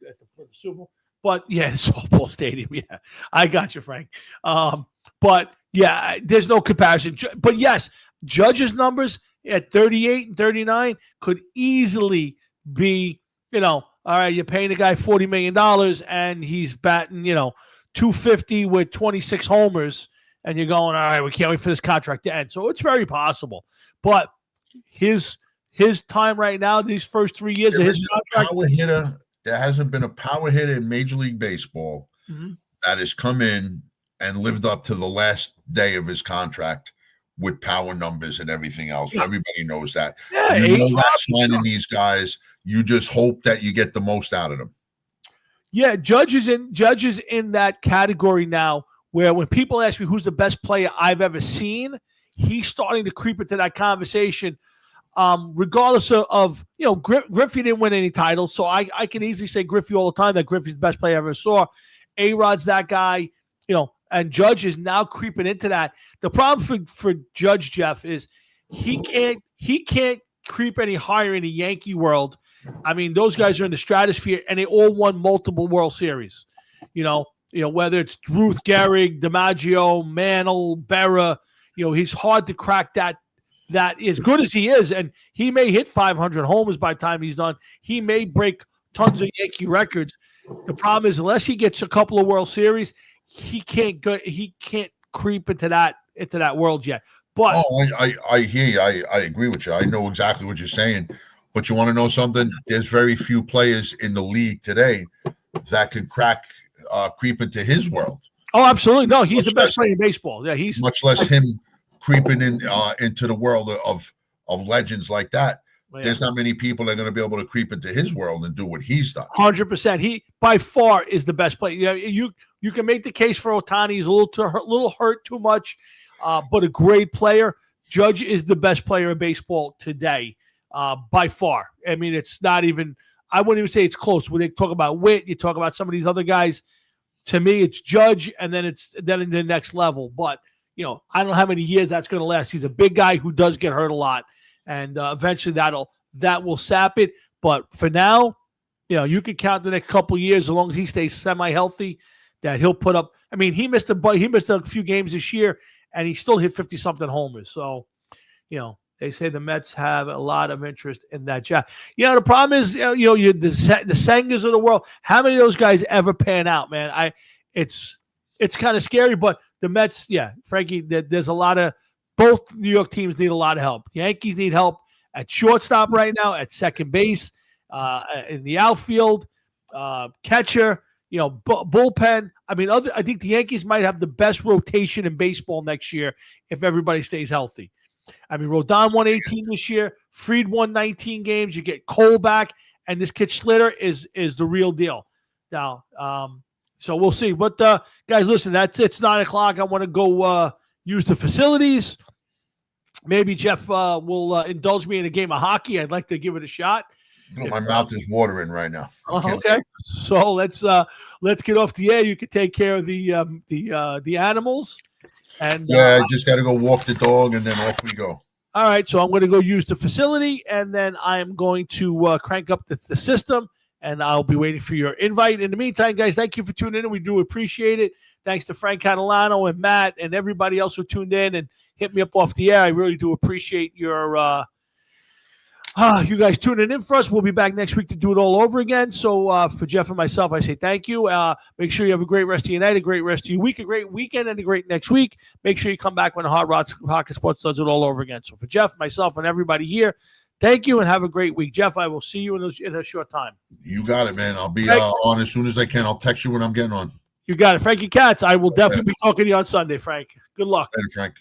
Super Bowl. But yeah, the softball stadium. Yeah, I got you, Frank. But yeah, there's no comparison. But yes, Judge's numbers at 38 and 39 could easily be, all right, you're paying the guy $40 million and he's batting, 250 with 26 homers, and you're going, all right, we can't wait for this contract to end. So it's very possible. But his time right now, these first 3 years of his contract. There hasn't been a power hitter in Major League Baseball that has come in and lived up to the last day of his contract with power numbers and everything else. Yeah. Everybody knows that. Yeah, that's signing these guys. You just hope that you get the most out of them. Yeah, Judge is in that category now where when people ask me who's the best player I've ever seen, he's starting to creep into that conversation. Regardless of Griffey didn't win any titles, so I can easily say Griffey all the time that Griffey's the best player I ever saw. A-Rod's that guy, and Judge is now creeping into that. The problem for Judge, Jeff, is he can't creep any higher in the Yankee world. I mean, those guys are in the stratosphere, and they all won multiple World Series. Whether it's Ruth, Gehrig, DiMaggio, Mantle, Berra, he's hard to crack that as good as he is, and he may hit 500 homers by the time he's done. He may break tons of Yankee records. The problem is, unless he gets a couple of World Series, he can't creep into that world yet. But I hear you. I agree with you. I know exactly what you're saying. But you want to know something? There's very few players in the league today that can creep into his world. Oh, absolutely. No, he's the best player in baseball. Yeah, he's much less him creeping into the world of legends like that. Well, yeah. There's not many people that are going to be able to creep into his world and do what he's done. 100%. He by far is the best player. You can make the case for Ohtani. He's a little hurt too much, but a great player. Judge is the best player in baseball today, by far. I mean, it's not even. I wouldn't even say it's close. When they talk about Witt, you talk about some of these other guys. To me, it's Judge, and then it's in the next level. But I don't know how many years that's going to last. He's a big guy who does get hurt a lot, and eventually that will sap it. But for now, you can count the next couple of years, as long as he stays semi-healthy, that he'll put up. I mean, he missed a few games this year, and he still hit 50-something homers. So, they say the Mets have a lot of interest in that job. The problem is, the Sengers of the world. How many of those guys ever pan out, man? It's kind of scary, but the Mets, Frankie, there's a lot of both New York teams need a lot of help. The Yankees need help at shortstop right now, at second base, in the outfield, catcher, bullpen. I mean, I think the Yankees might have the best rotation in baseball next year if everybody stays healthy. I mean, Rodon won 18 this year. Fried won 19 games. You get Cole back, and this kid Schlitter is the real deal. Now, so we'll see. But guys, listen, it's 9:00. I want to go use the facilities. Maybe Jeff will indulge me in a game of hockey. I'd like to give it a shot. My mouth is watering right now. Okay, so let's get off the air. You can take care of the animals, and I just got to go walk the dog, and then off we go. All right, so I'm going to go use the facility, and then I'm going to crank up the system, and I'll be waiting for your invite. In the meantime, guys, thank you for tuning in. We do appreciate it. Thanks to Frank Catalano and Matt and everybody else who tuned in and hit me up off the air. I really do appreciate your you guys tuning in for us. We'll be back next week to do it all over again. So for Jeff and myself, I say thank you. Make sure you have a great rest of your night, a great rest of your week, a great weekend, and a great next week. Make sure you come back when Hot Rods Hockey Sports does it all over again. So for Jeff, myself, and everybody here, thank you and have a great week. Jeff, I will see you in a short time. You got it, man. I'll be on as soon as I can. I'll text you when I'm getting on. You got it. Frankie Katz, I will definitely be talking to you on Sunday, Frank. Good luck. Later, Frank.